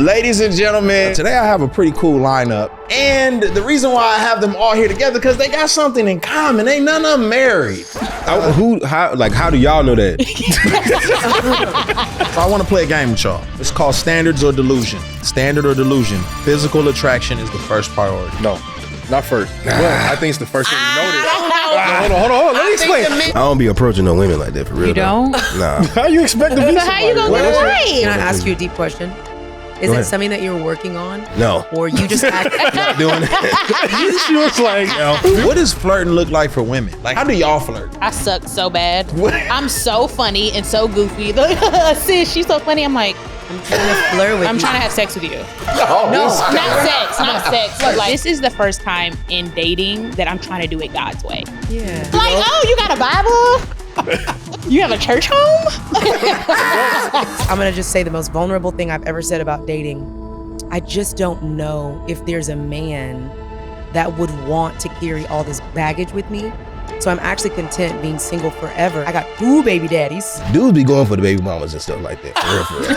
Ladies and gentlemen, today I have a pretty cool lineup. And the reason why I have them all here together, because they got something in common. Ain't none of them married. How do y'all know that? So I want to play a game with y'all. It's called Standards or Delusion. Standard or delusion. Physical attraction is the first priority. No, not first. Well, I think it's the first thing you notice. Hold on. Let me explain. I don't be approaching no women like that for real. You don't? Nah. How you expect to be? So how you gonna get it right? Can I ask you a deep question? Is it something that you're working on? No. Or you just act Not doing it. She was like, What does flirting look like for women? Like, how do y'all flirt? I suck so bad. I'm so funny and so goofy. Sis, she's so funny. I'm like, I'm trying to flirt with I'm you. trying to have sex with you. No, Not sex. But like, this is the first time in dating that I'm trying to do it God's way. Yeah. Like, oh, you got a Bible? You have a church home? I'm gonna just say the most vulnerable thing I've ever said about dating. I just don't know if there's a man that would want to carry all this baggage with me. So I'm actually content being single forever. I got 2 baby daddies. Dudes be going for the baby mamas and stuff like that. For real.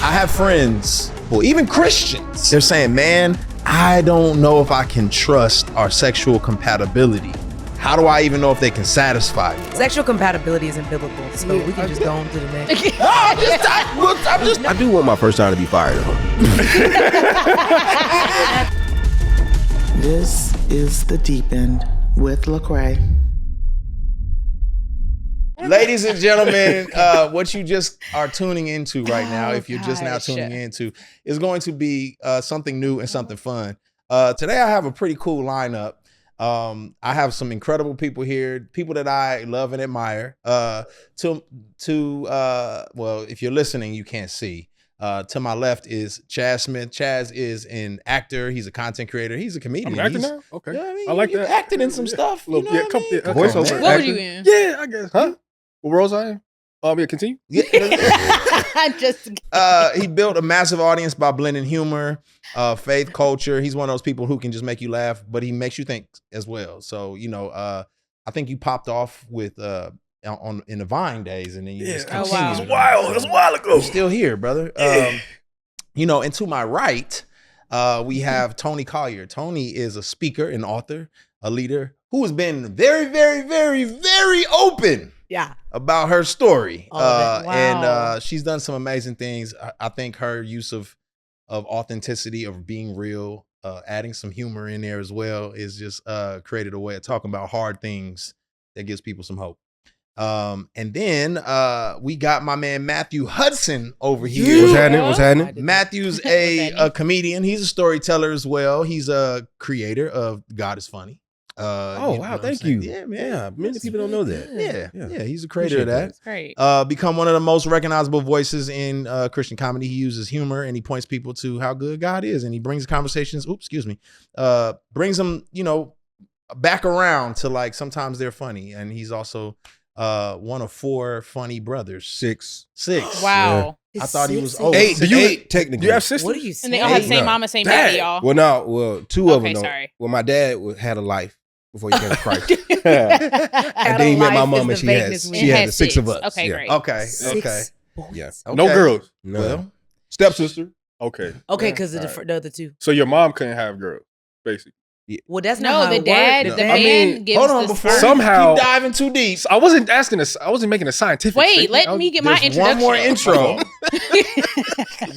I have friends, well, even Christians. They're saying, man, I don't know if I can trust our sexual compatibility. How do I even know if they can satisfy me? Sexual compatibility isn't biblical, so we can just go on to the next. I do want my first time to be fired. This is The Deep End with Lecrae. Ladies and gentlemen, what you just are tuning into right now, if you're just now tuning into, is going to be something new and something fun. Today I have a pretty cool lineup. I have some incredible people here, people that I love and admire. Well, if you're listening, you can't see. To my left is Chaz Smith. Chaz is an actor. He's a content creator. He's a comedian. I'm an actor now? Okay. Yeah, I mean, I like you that. acted in some stuff. You know what I mean? Voiceover. What were you in? Yeah, I guess. Huh? What roles I am? Yeah, continue. He built a massive audience by blending humor, faith, culture. He's one of those people who can just make you laugh, but he makes you think as well. So, I think you popped off with in the Vine days, and then you just Oh, continued. wow. It was a while ago. You're still here, brother. And to my right, we have Toni Collier. Toni is a speaker, an author, a leader who has been very, very, very, very open. Yeah. About her story. Wow. And she's done some amazing things. I think her use of authenticity, of being real, adding some humor in there as well, is just created a way of talking about hard things that gives people some hope. And then we got my man Matthew Hudson over here. What's happening? Matthew's a comedian. He's a storyteller as well. He's a creator of God is Funny. Wow, thank you. Yeah, man. Yeah, many people don't know that. Yeah, he's a creator of that. That's great. Become one of the most recognizable voices in Christian comedy. He uses humor and he points people to how good God is, and he brings conversations. Brings them, back around to, like, sometimes they're funny, and he's also one of 4 funny brothers. 6. Wow. I thought he was 6? old. 8. Do you- 8 technically. Do you have sisters? What are you And saying? they all have Hey, same no. mama, same daddy, y'all. Well, 2 of them. Okay, Don't. sorry. Well, my dad had a life before he came to Christ. Had And then a he met my life mom, is and the she vagueness has we she had had the 6 of 6. us. Okay, Yeah. great. Okay. 6 boys. Yeah. No Okay. girls. No. Well, Stepsister. Okay. Okay, because All the other 2. So your mom couldn't have girls, basically. Well, that's No, not how the it dad, worked. the I man mean, gives hold on the before sperm. Somehow- keep diving too deep. So I wasn't making a scientific Wait, statement. let I was- me get my There's introduction. one more intro.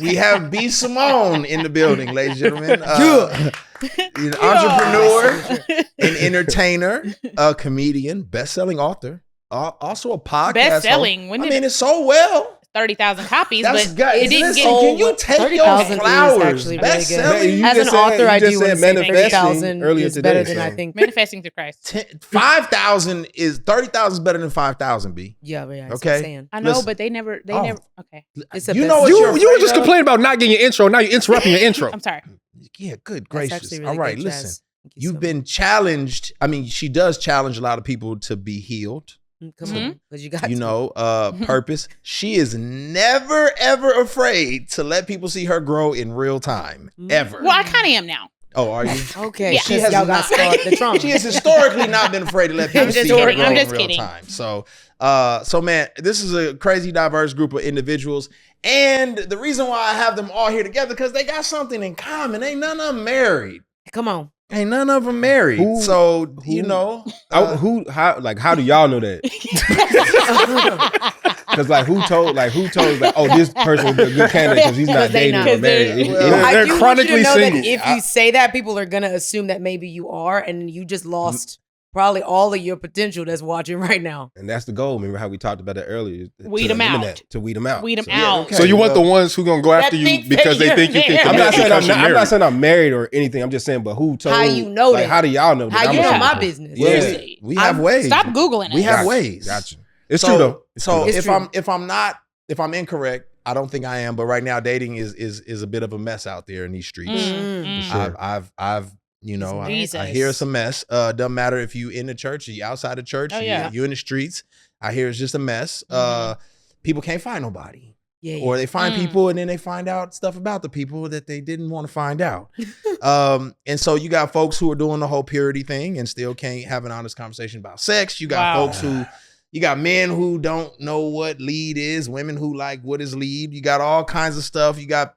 We have B. Simone in the building, ladies and gentlemen. An entrepreneur, an entertainer, a comedian, best-selling author, also a podcast Best-selling? host. When I did- mean, it's so well. 30,000 copies, That's but guys, it didn't listen, get. can you take 30,000 your is flowers? actually really good. Best-selling. You As an just said- author, you I just do said want to say manifesting 30,000 earlier is today, better than so- I think. Manifesting to Christ. 5,000 is 30,000 is better than 5,000. B. Yeah, that's Okay. what I'm saying. I know, Listen. but they never. Okay, It's the You best. know what You you're were afraid just of? complaining about not getting your intro. Now you're interrupting your intro. I'm sorry. Yeah, good That's gracious. actually really All right, good, listen. Chaz. Thank you You've so been challenged. I mean, she does challenge a lot of people to be healed. much. Come on, because you got You to. know, purpose. She is never, ever afraid to let people see her grow in real time. Ever. Well, I kind of am now. Oh, are you? Okay, Yeah. She has y'all got not- the trauma. She has historically not been afraid to let people I'm just see her kidding. grow I'm in just real kidding. time. So man, this is a crazy diverse group of individuals. And the reason why I have them all here together, because they got something in common. Ain't none of them married. Come on. Ain't none of them married. Who- So, you who- know. How do y'all know that? Because who told oh, this person is a good candidate because he's not Because they dating not. or married. Well, I they're do want you to chronically know single. that if you say that, people are gonna assume that maybe you are, and you just lost probably all of your potential that's watching right now. And that's the goal. Remember how we talked about that earlier? Weed To 'em out. eliminate- To weed them out. Weed 'em So- out. okay. So you want the well, ones who gonna go after you think because that they think you you're can married. I'm not saying because you're I'm not married. saying I'm married or anything. I'm just saying, but who told? How you know like, that? How do y'all know that? How I'm you a know single my person. business? Well, Seriously. we have ways. Stop Googling it. We have Gotcha. ways. Gotcha. It's true though. So It's if true. if I'm incorrect, I don't think I am, but right now dating is a bit of a mess out there in these streets. Mm. Sure. I've you know, I Jesus. hear it's a mess. Doesn't matter if you in the church or you outside the church, Oh, yeah. you in the streets. I hear it's just a mess. People can't find nobody. Yeah. Or they find Mm. people and then they find out stuff about the people that they didn't want to find out. And so you got folks who are doing the whole purity thing and still can't have an honest conversation about sex. You got Wow. folks who, you got men who don't know what lead is, women who like what is lead. You got all kinds of stuff. You got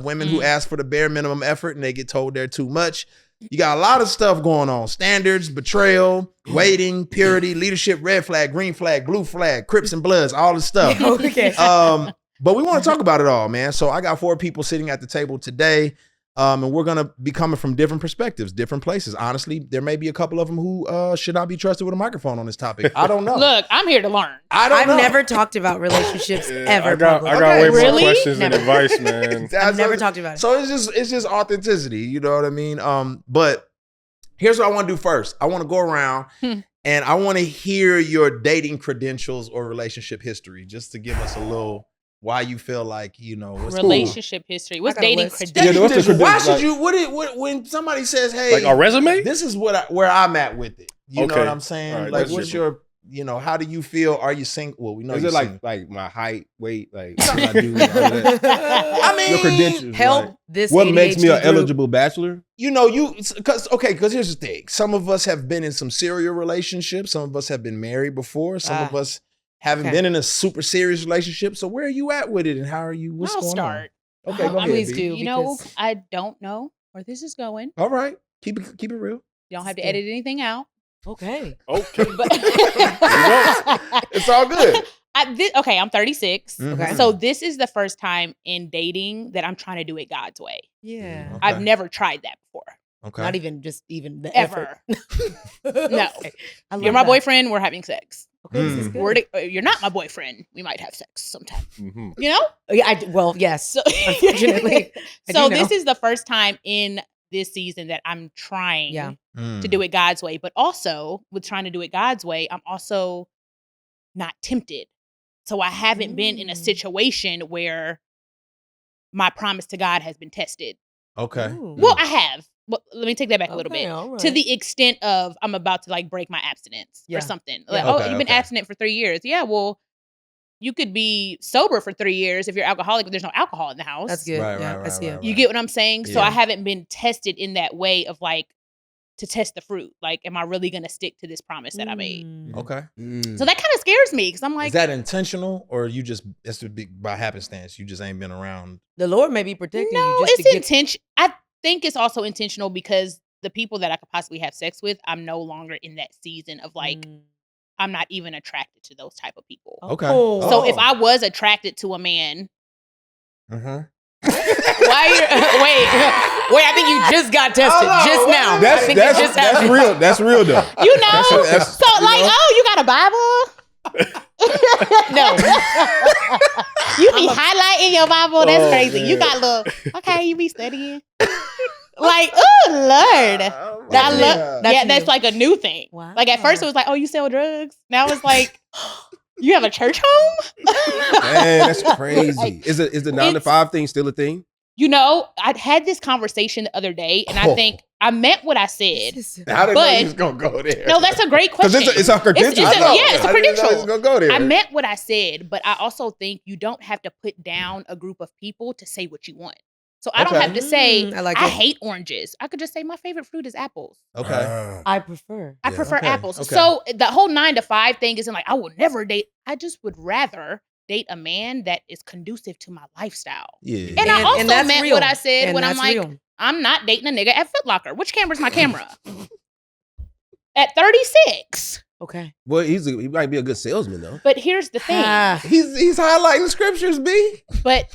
women who ask for the bare minimum effort and they get told they're too much. You got a lot of stuff going on. Standards, betrayal, waiting, purity, leadership, red flag, green flag, blue flag, Crips and Bloods, all this stuff. Okay. But we want to talk about it all, man. So I got 4 people sitting at the table today, and we're going to be coming from different perspectives, different places. Honestly, there may be a couple of them who should not be trusted with a microphone on this topic. I don't know. Look, I'm here to learn. I don't I've know. never talked about relationships ever. I got publicly. way more Really? questions and Never. advice, man. I've never talked about it. So it's just authenticity, you know what I mean? But here's what I want to do first. I want to go around and I want to hear your dating credentials or relationship history, just to give us a little why you feel like, you know, what's Relationship history. What's I got a dating list. credentials? Yeah, what's the Credentials. Why credentials? should you? What when somebody says, "Hey, Like a resume? this is where I'm at with it." You know Okay. what I'm saying? All right, like, that's what's your- your, you know, how do you feel? Are you single? Well, we know Is you're it single. like my height, weight, like what I do? All that? I mean, Your credentials. Help like, this. what makes me ADHD an group. eligible bachelor? you know, because here's the thing. Some of us have been in some serial relationships. Some of us have been married before. Some of us haven't Okay. been in a super serious relationship. So where are you at with it, and how are you? What's I'll going start. on? Okay, go ahead. Please B. do. You know, because- I don't know where this is going. All right, keep it real. You don't have to edit anything out. Okay. Okay. But It's all good. okay, I'm 36. Okay. So this is the first time in dating that I'm trying to do it God's way. Yeah. Okay. I've never tried that before. Okay. Not even the Ever. effort. No. Okay. I love You're my that. boyfriend, we're having sex. Okay, this is Mm. good. You're not my boyfriend, we might have sex sometime. Mhm. You know? Yeah, well, yes. So, Unfortunately, I so do this know. is the first time in this season that I'm trying Yeah. to do it God's way. But also, with trying to do it God's way, I'm also not tempted. So I haven't been in a Mm. situation where my promise to God has been tested. Okay. Ooh. Well, I have. Well, let me take that back a little Okay, bit. all To right. the extent of I'm about to like break my abstinence Yeah. or something. Yeah. Like, oh, Okay, you've been okay. abstinent for 3 years. Yeah, well, you could be sober for 3 years if you're alcoholic, but there's no alcohol in the house. That's good. Right, yeah, right, I right, see it. right, You get what I'm saying? So I Yeah. haven't been tested in that way of like to test the fruit. Like, am I really going to stick to this promise that I made? Mm. Okay. So that kind of scares me because I'm like, Is that intentional, or you just that's by happenstance? You just ain't been around. The Lord may be protecting no, you just it's to get intention. I think it's also intentional because the people that I could possibly have sex with, I'm no longer in that season of like, Mm. I'm not even attracted to those type of people. Okay. Oh. So if I was attracted to a man, Uh-huh. Why wait, I think you just got tested just now. I That's think it just that's happened. real. That's real though. you know, That's- so like, oh, you got a Bible? No. You be highlighting your Bible. That's Oh, crazy. You man. got little. Okay, you be studying. Like, oh Lord, I That's love. new. That's Yeah, that's new. like a new thing. Wow. Like at first it was like, oh, you sell drugs. Now it's like, you have a church home. Man, that's crazy. Like, Is the 9 to it's- 5 thing still a thing? You know, I had this conversation the other day, and I think I meant what I said. This is- I didn't know But- you was gonna go there. No, that's a great Because question. it's our credentials. It's a- I know. yeah, it's a I didn't know credential. you was gonna go there. I meant what I said, but I also think you don't have to put down a group of people to say what you want. So I don't Okay. have to say I like I it. hate oranges. I could just say my favorite fruit is apples. Okay. I prefer. I Yeah. prefer Okay, apples. okay. So the whole 9 to 5 thing isn't like I will never date. I just would rather date a man that is conducive to my lifestyle. Yeah. And I also that's meant real. what I said And when I'm that's like, real. I'm not dating a nigga at Foot Locker. Which camera's my camera? At 36. Okay. Well, he might be a good salesman though. But here's the thing. Ah, He's highlighting scriptures, B. But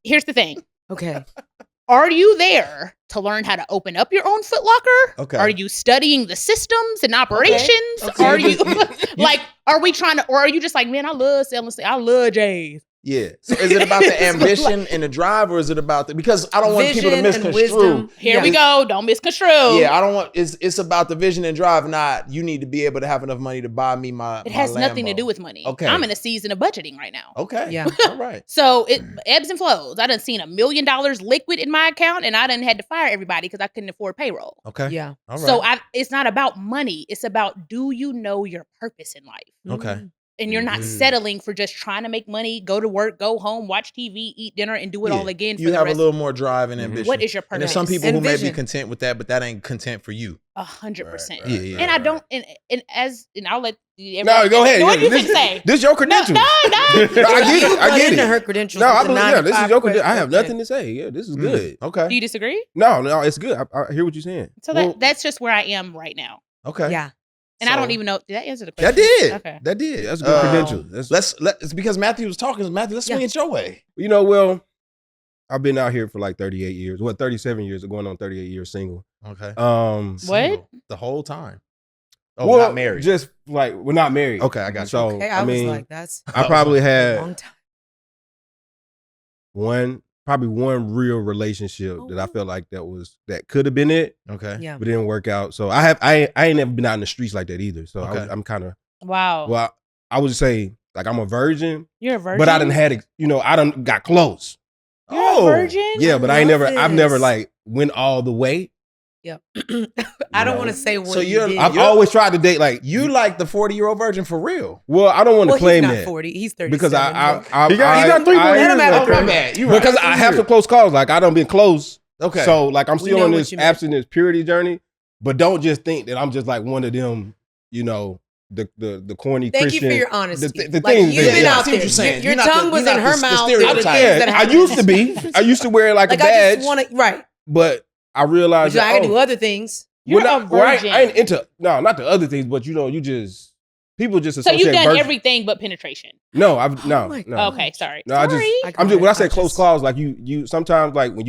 here's the thing. okay. Are you there to learn how to open up your own Foot Locker? Okay. Are you studying the systems and operations? Okay. Are you like, are we trying to, or are you just like, man, I love selling, I love J's. Yeah. So is it about the ambition and the drive, or is it about the, because I don't want people to Vision and misconstrue. wisdom. Here we go. Don't misconstrue. Yeah, I don't want. It's about the vision and drive. Not you need to be able to have enough money to buy me my. It has my nothing to Lambo. do with money. Okay. I'm in a season of budgeting right now. Okay. Yeah. All right. So it ebbs and flows. I done seen $1 million liquid in my account, and I done had to fire everybody because I couldn't afford payroll. Okay. Yeah. All right. So it's not about money. It's about, do you know your purpose in life? Okay. And you're not settling for just trying to make money, go to work, go home, watch TV, eat dinner, and do it all again for you the have rest. a little more drive and ambition. What is your And there's purpose? some people And who may be vision. content with that, but that ain't content for you. 100%. Yeah, yeah. And I don't, and I'll let No, go ahead. What Yeah, you finna say? This your No, credentials. no. I get it. I get into it. her credentials. No, I with the believe. 9 Yeah, to this is 5 your credentials. I have question. nothing to say. Yeah, this is good. Okay. Do you disagree? No, it's good. I hear what you're saying. So that's just where I am right now. Okay. Yeah. And I don't So- even know. Did that answer the question? That did. Okay. That did. That's good credentials. It's because Matthew was talking. Matthew, let's swing it your way. You know, well, I've been out here for like 38 years. 37 years, going on 38 years single. Okay. What? Single the whole time. Oh, well, not married. Just like we're not married. Okay, I got you. So Okay, I I mean, was like, that's I probably a had long time. one real relationship that I felt like that could have been it, Okay. Yeah. but it didn't work out. So I ain't never been out in the streets like that either. So Okay. I'm kind of Wow. I would say like I'm a virgin, You're a virgin. but I done had I done got close. You're a virgin? Yeah, but I ain't love never I've never this. like went all the way. Yep. I don't know? want to say what So you you're- did. I've always tried to date like You like the 40-year-old virgin for real. well, I don't want to well, claim he's not that 40. He's 37. because I He got 3 more I- Let him have a Oh, career. my bad. You right. because I have some close calls. Like I done been close. Okay. So like I'm We still know on what this you meant. abstinence purity journey, but don't just think that I'm just like one of them, the corny Thank Christian. you for your honesty. the like, things you've that- been yeah, I out see what there. you're saying. Your You're not tongue the- was you're in not her the mouth. stereotype. There were things that I happened. used to be. I used to wear it like a I badge, just want to, right. but I realized I can that, do other things. You're well, a well, I virgin. ain't into not the other things, but people just So associate you've done virgin- everything but penetration. No, I've no. my no. Okay, sorry. No, I just Sorry. I'm just when I say I close just- calls, like you sometimes like when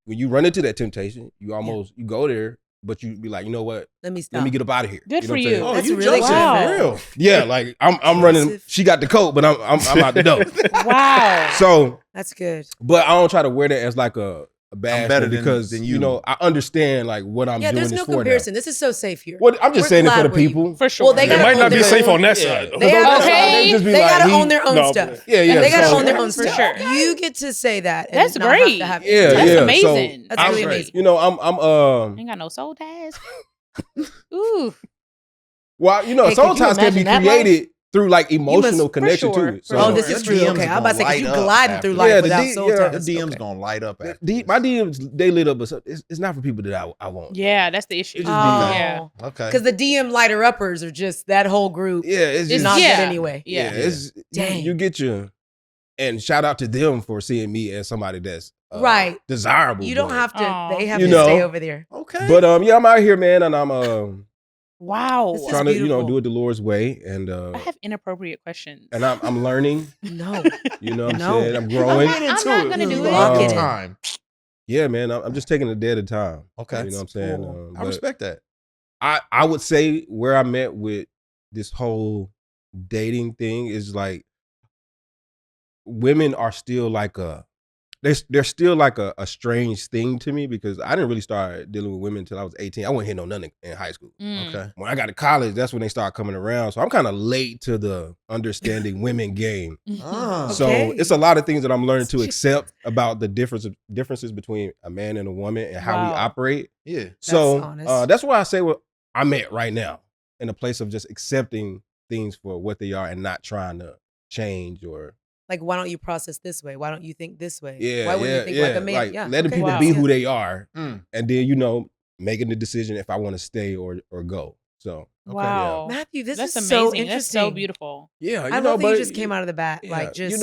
you run into that temptation, you almost you go there, but you be like, you know what? Let me stop. Let me get up out of here. Good know for what I'm you. saying? Oh, That's you really Joseph Wow. for real. Yeah, like I'm running. Joseph. She got the coat, but I'm out the door. Wow. So, That's good. but I don't try to wear that as like a bad better thing than- because than you you. know I understand like what I'm Yeah, doing there's this no for. comparison. This is so safe here. Now. What I'm just We're saying it for the glad we- people. For sure. Well, they It gotta might own not be their safe own- on that Yeah. side. They have Okay. They just be they like, gotta he- own their own no, stuff. Yeah, yeah. And they gotta so- own their own For stuff. sure. You get to say that. And That's not have to great. have Yeah, That's yeah. amazing. That's I'm- really amazing. You know, I'm Ain't got no soul ties. Ooh. well, you know, Hey, soul could you ties can be imagine that life? created through like emotional for connection sure, to it. for So Oh, this Your is true. DMs Okay, I'm about to say, gonna because you light up gliding through after life this. Yeah, without the soul yeah, ties. The DMs Okay. gonna light up after my this. DMs they lit up, but it's not for people that I want. Yeah, that's the issue. It just be Yeah. Okay. Because the DM lighter uppers are just that whole group. Yeah, it's just It's not yeah. good anyway. Yeah. it's Dang. you get your and shout out to them for seeing me as somebody that's Right. desirable. You don't but- have to. Aw. They have You to know. stay over there. Okay. But yeah, I'm out here, man, and I'm Wow. This is trying to beautiful. do it the Lord's way, and I have inappropriate questions. and I'm learning. No. You know what I'm No. saying? I'm growing. I'm not gonna do it. Lock it in. time. Yeah, man, I'm just taking a day at a time. Okay. You know what I'm saying? Cool. I But respect that. I would say where I'm at with this whole dating thing is like women are still like they're still like a strange thing to me because I didn't really start dealing with women until I was 18. I wasn't hitting on nothing in high school. Mm. Okay. When I got to college, that's when they start coming around. So I'm kind of late to the understanding women game. Ah. Okay. So it's a lot of things that I'm learning to accept about the differences between a man and a woman and how we Wow. operate. Yeah. So honest. that's why I say what I'm at right now, in a place of just accepting things for what they are and not trying to change or Like, why don't you process this way? Why don't you think this way? Yeah, Why wouldn't yeah, you think yeah. like a man? Yeah, letting okay. people Wow. be Yeah. who they are, Mm. and then making the decision if I want to stay or go. So Wow. Matthew, this That's is so amazing. interesting. That's so beautiful. yeah, I love that you just came out of the bat, Yeah, like just.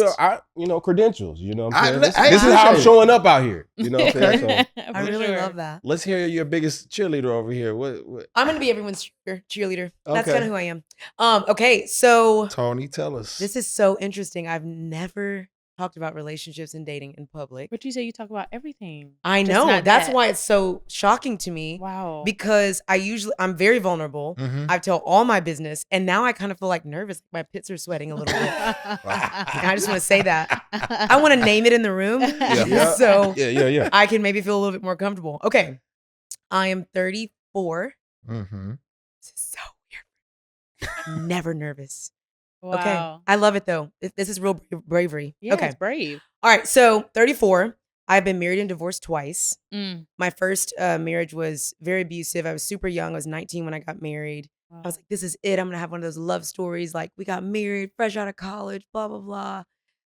credentials. You know what I- I'm saying? I This is how I'm appreciate it. showing up out here. You know what I'm saying? So, I For really sure. love that. Let's hear your biggest cheerleader over here. What? I'm gonna be everyone's cheerleader. That's Okay. kind of who I am. Okay, so Tony, tell us. this is so interesting. I've never talked about relationships and dating in public. But you say you talk about everything. I Just know. not That's that. why it's so shocking to me. Wow. Because I'm very vulnerable. Mhm. I tell all my business, and now I kind of feel like nervous. My pits are sweating a little bit. And I just want to say that. I want to name it in the room, Yeah. so yeah. I can maybe feel a little bit more comfortable. Okay, I am 34. Mm-hmm. This is so weird. Never nervous. Wow. Okay, I love it though. This is real bravery. Yeah, Okay, it's brave. all right. So 34. I've been married and divorced twice. Mm. My first marriage was very abusive. I was super young. I was 19 when I got married. Wow. I was like, this is it. I'm gonna have one of those love stories. Like, we got married, fresh out of college, blah, blah, blah.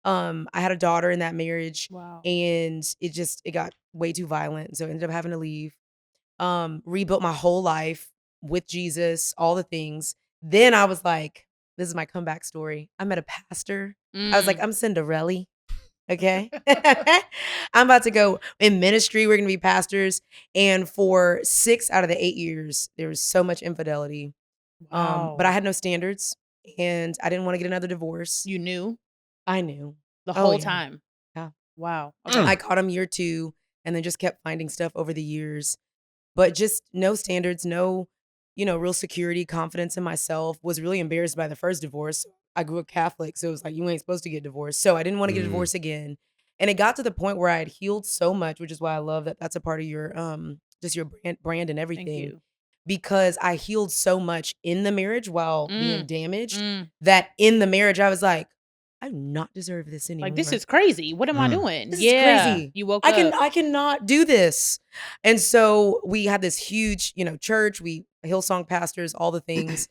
I had a daughter in that marriage, Wow. and it got way too violent. So I ended up having to leave. Rebuilt my whole life with Jesus, all the things. Then I was like, this is my comeback story. I met a pastor. I was like, I'm Cinderella. Okay. I'm about to go in ministry. We're going to be pastors. And for 6 out of the 8 years, there was so much infidelity. Wow. But I had no standards, and I didn't want to get another divorce. You knew I knew. the Oh, whole yeah. time. Yeah. Wow. I caught him year 2, and then just kept finding stuff over the years. But just no standards, no, real security, confidence in myself. Was really embarrassed by the first divorce. I grew up Catholic, so it was like, you ain't supposed to get divorced. So I didn't want to get divorced again. And it got to the point where I had healed so much, which is why I love that that's a part of your just your brand and everything. Thank you. Because I healed so much in the marriage while being damaged Mm. that in the marriage I was like, I do not deserve this anymore. Like, this is crazy. What am I doing? This is crazy. You woke up. I cannot do this. And so we had this huge, church, Hillsong pastors, all the things.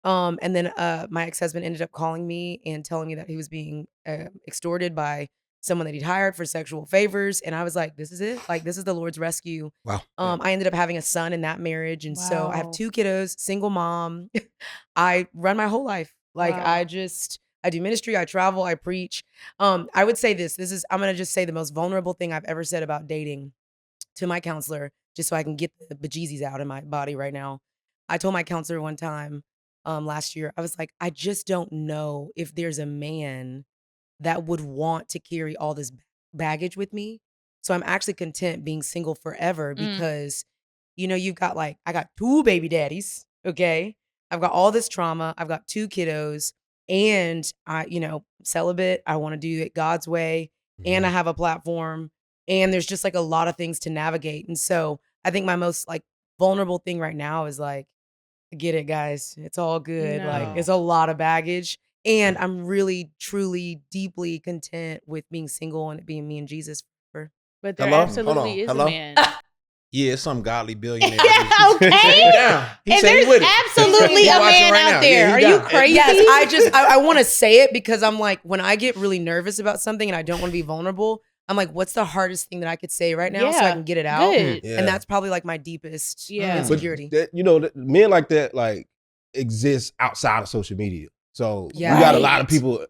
And then my ex-husband ended up calling me and telling me that he was being extorted by someone that he'd hired for sexual favors. And I was like, this is it. Like, this is the Lord's rescue. Wow. I ended up having a son in that marriage. And so I have Wow. 2 kiddos, single mom. I run my whole life. Like, Wow. I do ministry, I travel, I preach. I would say I'm going to just say the most vulnerable thing I've ever said about dating to my counselor, just so I can get the bejesus out of my body right now. I told my counselor one time last year, I was like, I just don't know if there's a man that would want to carry all this baggage with me. So I'm actually content being single forever because, you've got I got 2 baby daddies, okay? I've got all this trauma. I've got 2 kiddos, and I, celibate. I want to do it God's way, and I have a platform, and there's just a lot of things to navigate. And so I think my most vulnerable thing right now is I get it, guys. It's all good. No. It's a lot of baggage. And I'm really, truly, deeply content with being single and it being me and Jesus. But there Hello? absolutely Hold on. is Hello? a man. Yeah, it's some godly billionaire. Okay. Say it down. He And said he there's with it. absolutely He a watching man right out now. there. Yeah, Are he you down. crazy? Yes, I want to say it because I'm like, when I get really nervous about something and I don't want to be vulnerable, I'm like, what's the hardest thing that I could say right now so I Yeah, can get it out? good. Yeah. And that's probably my deepest Yeah. But insecurity. Men like that exist outside of social media. So Yeah. we got a lot Right. of people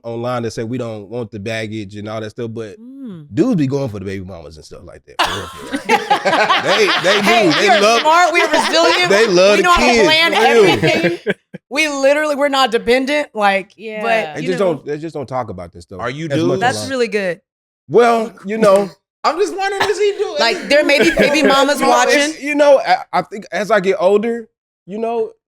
online that say we don't want the baggage and all that stuff, but Mm. dudes be going for the baby mamas and stuff like that. For real, for real. they Hey, do. we are smart. We are resilient. They love we the know how to kids. plan for real. everything. we're not dependent. Yeah. But They just don't talk about this stuff. Are you as much dudes? that's online. really good. Well, I'm just wondering, is he doing? There may be baby mamas watching. I think as I get older,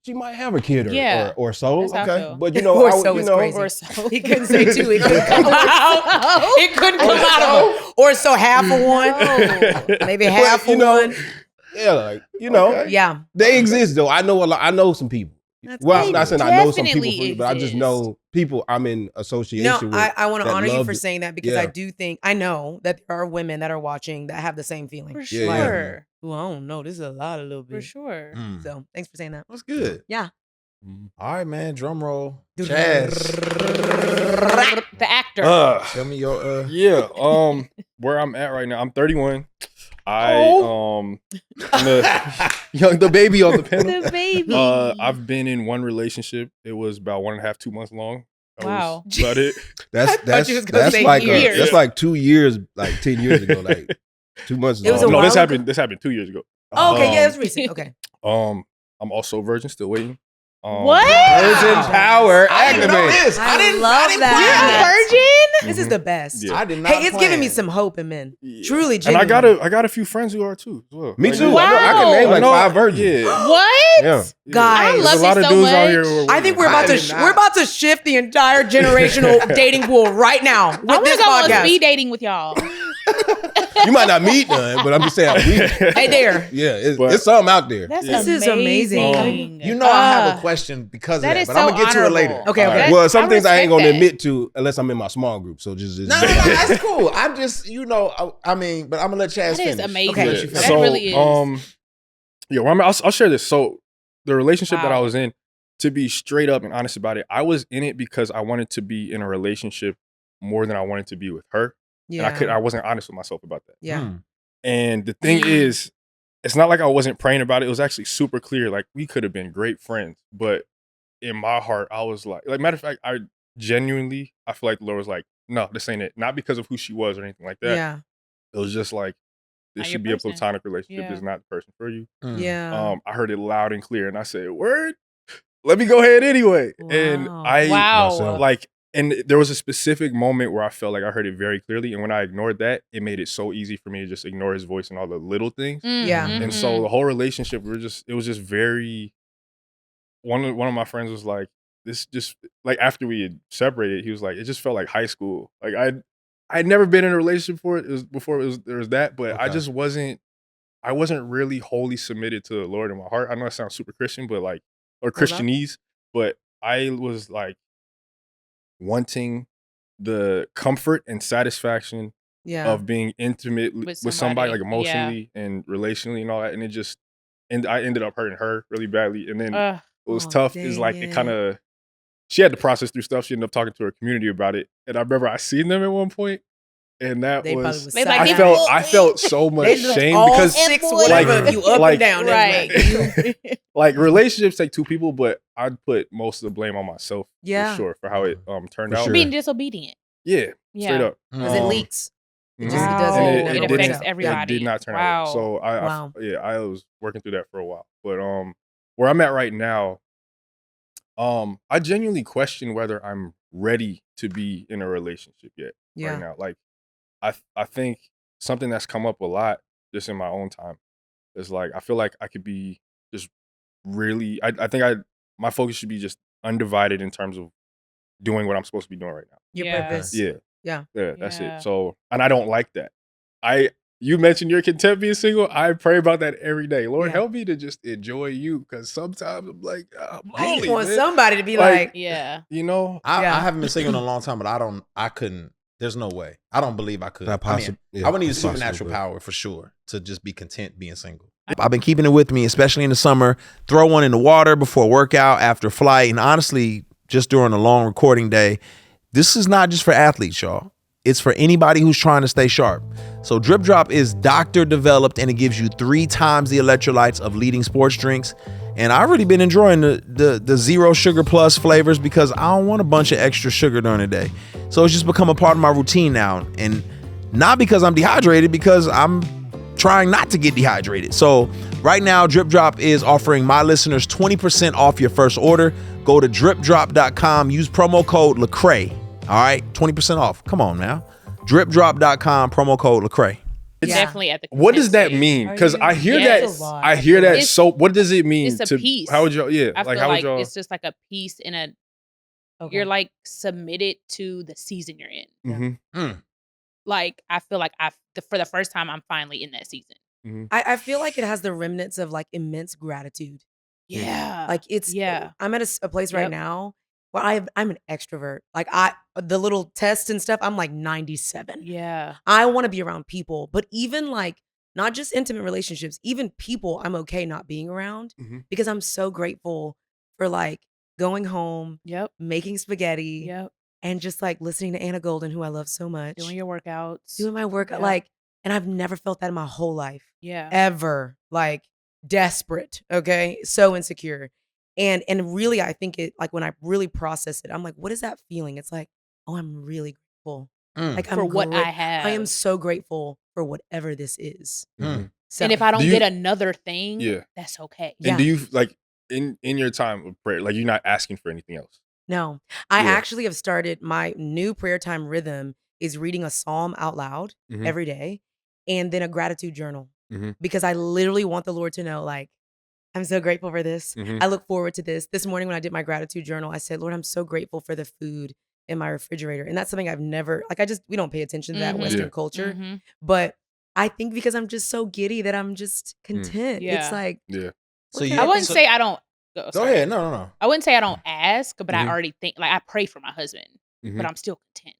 she might have a kid Yeah. or so. That's how I Okay, feel. but Or so is crazy. Or so. He couldn't say 2. It couldn't come out. It couldn't come out of him. Or so half of one. Maybe half of one. Yeah, Okay. Yeah. they exist though. I know a lot. I know some people. That's Well, great. I'm not saying I know some people, definitely but I just exist. know people I'm in association No, with. I want to that honor you love for it. saying that because Yeah. I do think, I know that there are women that are watching that have the same feeling. For Yeah, yeah. sure. Well, I don't know. This is a lot, a little For bit. sure. Mm. So thanks for saying that. That's good. Yeah. All right, man. Drum roll. Chaz. The actor. Tell me your Yeah. Where I'm at right now, I'm 31. I'm the baby on the panel. The baby. I've been in one relationship. It was about 1.5, 2 months long. Wow. But it. That's you was gonna say like years. that's like 2 years, like 10 years ago, like 2 months ago. It was a No, while this ago? happened. This happened 2 years ago. Oh, okay, yeah, that's recent. Okay. I'm also a virgin, still waiting. What? Virgin power I didn't know activate. this. I didn't love plan that. You're a virgin? This is the best. Yeah. I did not. Hey, it's giving me plan. some hope in men. Yeah. Truly, And genuinely. I got a few friends who are too as well. Me Like, too. Wow. I can name like I know, 5 virgins. Yeah. What? Yeah. Guys, I There's love a lot it of so dudes out much. here. who are I think waiting. we're about to shift the entire generational dating pool right now I with want this to go on podcast. speed dating with y'all. You might not meet none, but I'm just saying. Hey there. Yeah, But- it's something out there. That's This is amazing. You know, I have a question because of that that, is but I'm so gonna get to it later. honorable. Okay, All okay. right. Well, some things I ain't respect gonna that. admit to unless I'm in my small group. So just No, that's cool. I'm just, I mean, but I'm gonna let Chaz That is finish. amazing. Okay. Let you finish. That really is. Yeah, well, I'll share this. So the relationship that I Wow. was in, to be straight up and honest about it, I was in it because I wanted to be in a relationship more than I wanted to be with her. Yeah. And I wasn't honest with myself about that. Yeah. And the thing is, it's not like I wasn't praying about it. It was actually super clear. Like, we could have been great friends. But in my heart, I was like, matter of fact, I genuinely, I feel like the Lord was like, no, this ain't it. Not because of who she was or anything like that. Yeah. It was just like, this Not should your be a person. platonic relationship. Yeah. This is not the person for you. Yeah. I heard it loud and clear, and I said, "Word, let me go ahead anyway." And Wow. I Wow. like, and there was a specific moment where I felt like I heard it very clearly, and when I ignored that, it made it so easy for me to just ignore his voice and all the little things. Yeah. And so the whole relationship, it was just very. One of my friends was like, "This just like after we had separated, he was like, it just felt like high school. Like I'd never been in a relationship there was that, but I Okay. just wasn't. I wasn't really wholly submitted to the Lord in my heart. I know that sounds super Christian, but like, or Christianese, but I was like wanting the comfort and satisfaction Yeah. of being intimate With with somebody, like somebody, yeah. emotionally and relationally and all that. And it just, and I ended up hurting her really badly. And then Ugh. what was Oh, tough is dang like, it. it kind of, she had to process through stuff. She ended up talking to her community about it. And I remember I seen them at one point, and that They probably was, was They like, I "This felt boy- I felt so much They just shame all because 6 or whatever like- of you up like- and down. Right. Right. like relationships take two people, but I'd put most of the blame on myself Yeah. for sure for how it turned For out. sure. Being disobedient. Yeah, Yeah. straight up. Because it leaks. It just Mhm. it doesn't. Wow. It And never It works affects out. everybody. It did not turn Wow. out. So Wow. I was working through that for a while. But where I'm at right now, I genuinely question whether I'm ready to be in a relationship yet. Yeah. Right now, like I think something that's come up a lot just in my own time is like I feel like I could be just really. I think my focus should be just undivided in terms of doing what I'm supposed to be doing right now. Your Yeah. purpose. Yeah. Yeah. That's Yeah. it. So, and I don't like that. You mentioned you're content being single. I pray about that every day. Lord, Yeah. help me to just enjoy you, because sometimes I'm like, I'm I lonely, just want man. somebody to be Like- like, Yeah. You know, I Yeah. haven't been single in a long time, but I couldn't. There's no way. I don't believe I could. Not possible. I would need a it's possible, supernatural but- power for sure to just be content being single. I've been keeping it with me, especially in the summer. Throw one in the water before workout, after flight, and honestly, just during a long recording day. This is not just for athletes, y'all. It's for anybody who's trying to stay sharp. So Drip Drop is doctor developed, and it gives you 3 times the electrolytes of leading sports drinks. And I've really been enjoying the 0 sugar plus flavors because I don't want a bunch of extra sugar during the day. So it's just become a part of my routine now. And not because I'm dehydrated, because I'm trying not to get dehydrated. So right now, Drip Drop is offering my listeners 20% off your first order. Go to dripdrop.com, use promo code Lecrae. All right, 20% off. Come on now. Dripdrop.com, promo code Lecrae. It's- Yeah. Definitely at the what does that consent mean? Are Because you- I hear Yes. that. It's a lot. I hear that. It's- So what does it mean? it's a to piece. How would y'all? Yeah, I feel how like would y'all? it's just like a piece in a. okay. You're like submitted to the season you're in. Mhm. Like I feel like for the first time I'm finally in that season. I feel like it has the remnants of like immense gratitude. Yeah. Like it's Yeah. I'm at a place right Yep. now where I'm an extrovert. Like the little tests and stuff, I'm like 97. Yeah. I want to be around people, but even like not just intimate relationships, even people I'm okay not being around Mhm. because I'm so grateful for like going home, Yep. making spaghetti, Yep. and just like listening to Anna Golden, who I love so much. Doing your workouts. Doing my workout. Yeah. Like, and I've never felt that in my whole life. Yeah. Ever. Like desperate. Okay. So insecure. And really, I think it, like when I really process it, I'm like, what is that feeling? It's like, oh, I'm really grateful. Like for what I have. I am so grateful for whatever this is. So, And if I don't Do you- get another thing, Yeah. that's okay. Yeah. And do you like in your time of prayer, like you're not asking for anything else? no, I Yeah. actually have started my new prayer time rhythm is reading a psalm out loud Mhm. every day and then a gratitude journal Mhm. because I literally want the Lord to know, like, I'm so grateful for this. Mhm. I look forward to this. This morning when I did my gratitude journal, I said, Lord, I'm so grateful for the food in my refrigerator. And that's something I've never, like, we don't pay attention to that Mhm. Western Yeah. culture. Mhm. But I think because I'm just so giddy that I'm just content. Yeah. It's like, Yeah. So what you- can I wouldn't so- say I don't. Go sorry. ahead. No. I wouldn't say I don't ask, but Mhm. I already think, like, I pray for my husband, Mhm. but I'm still content.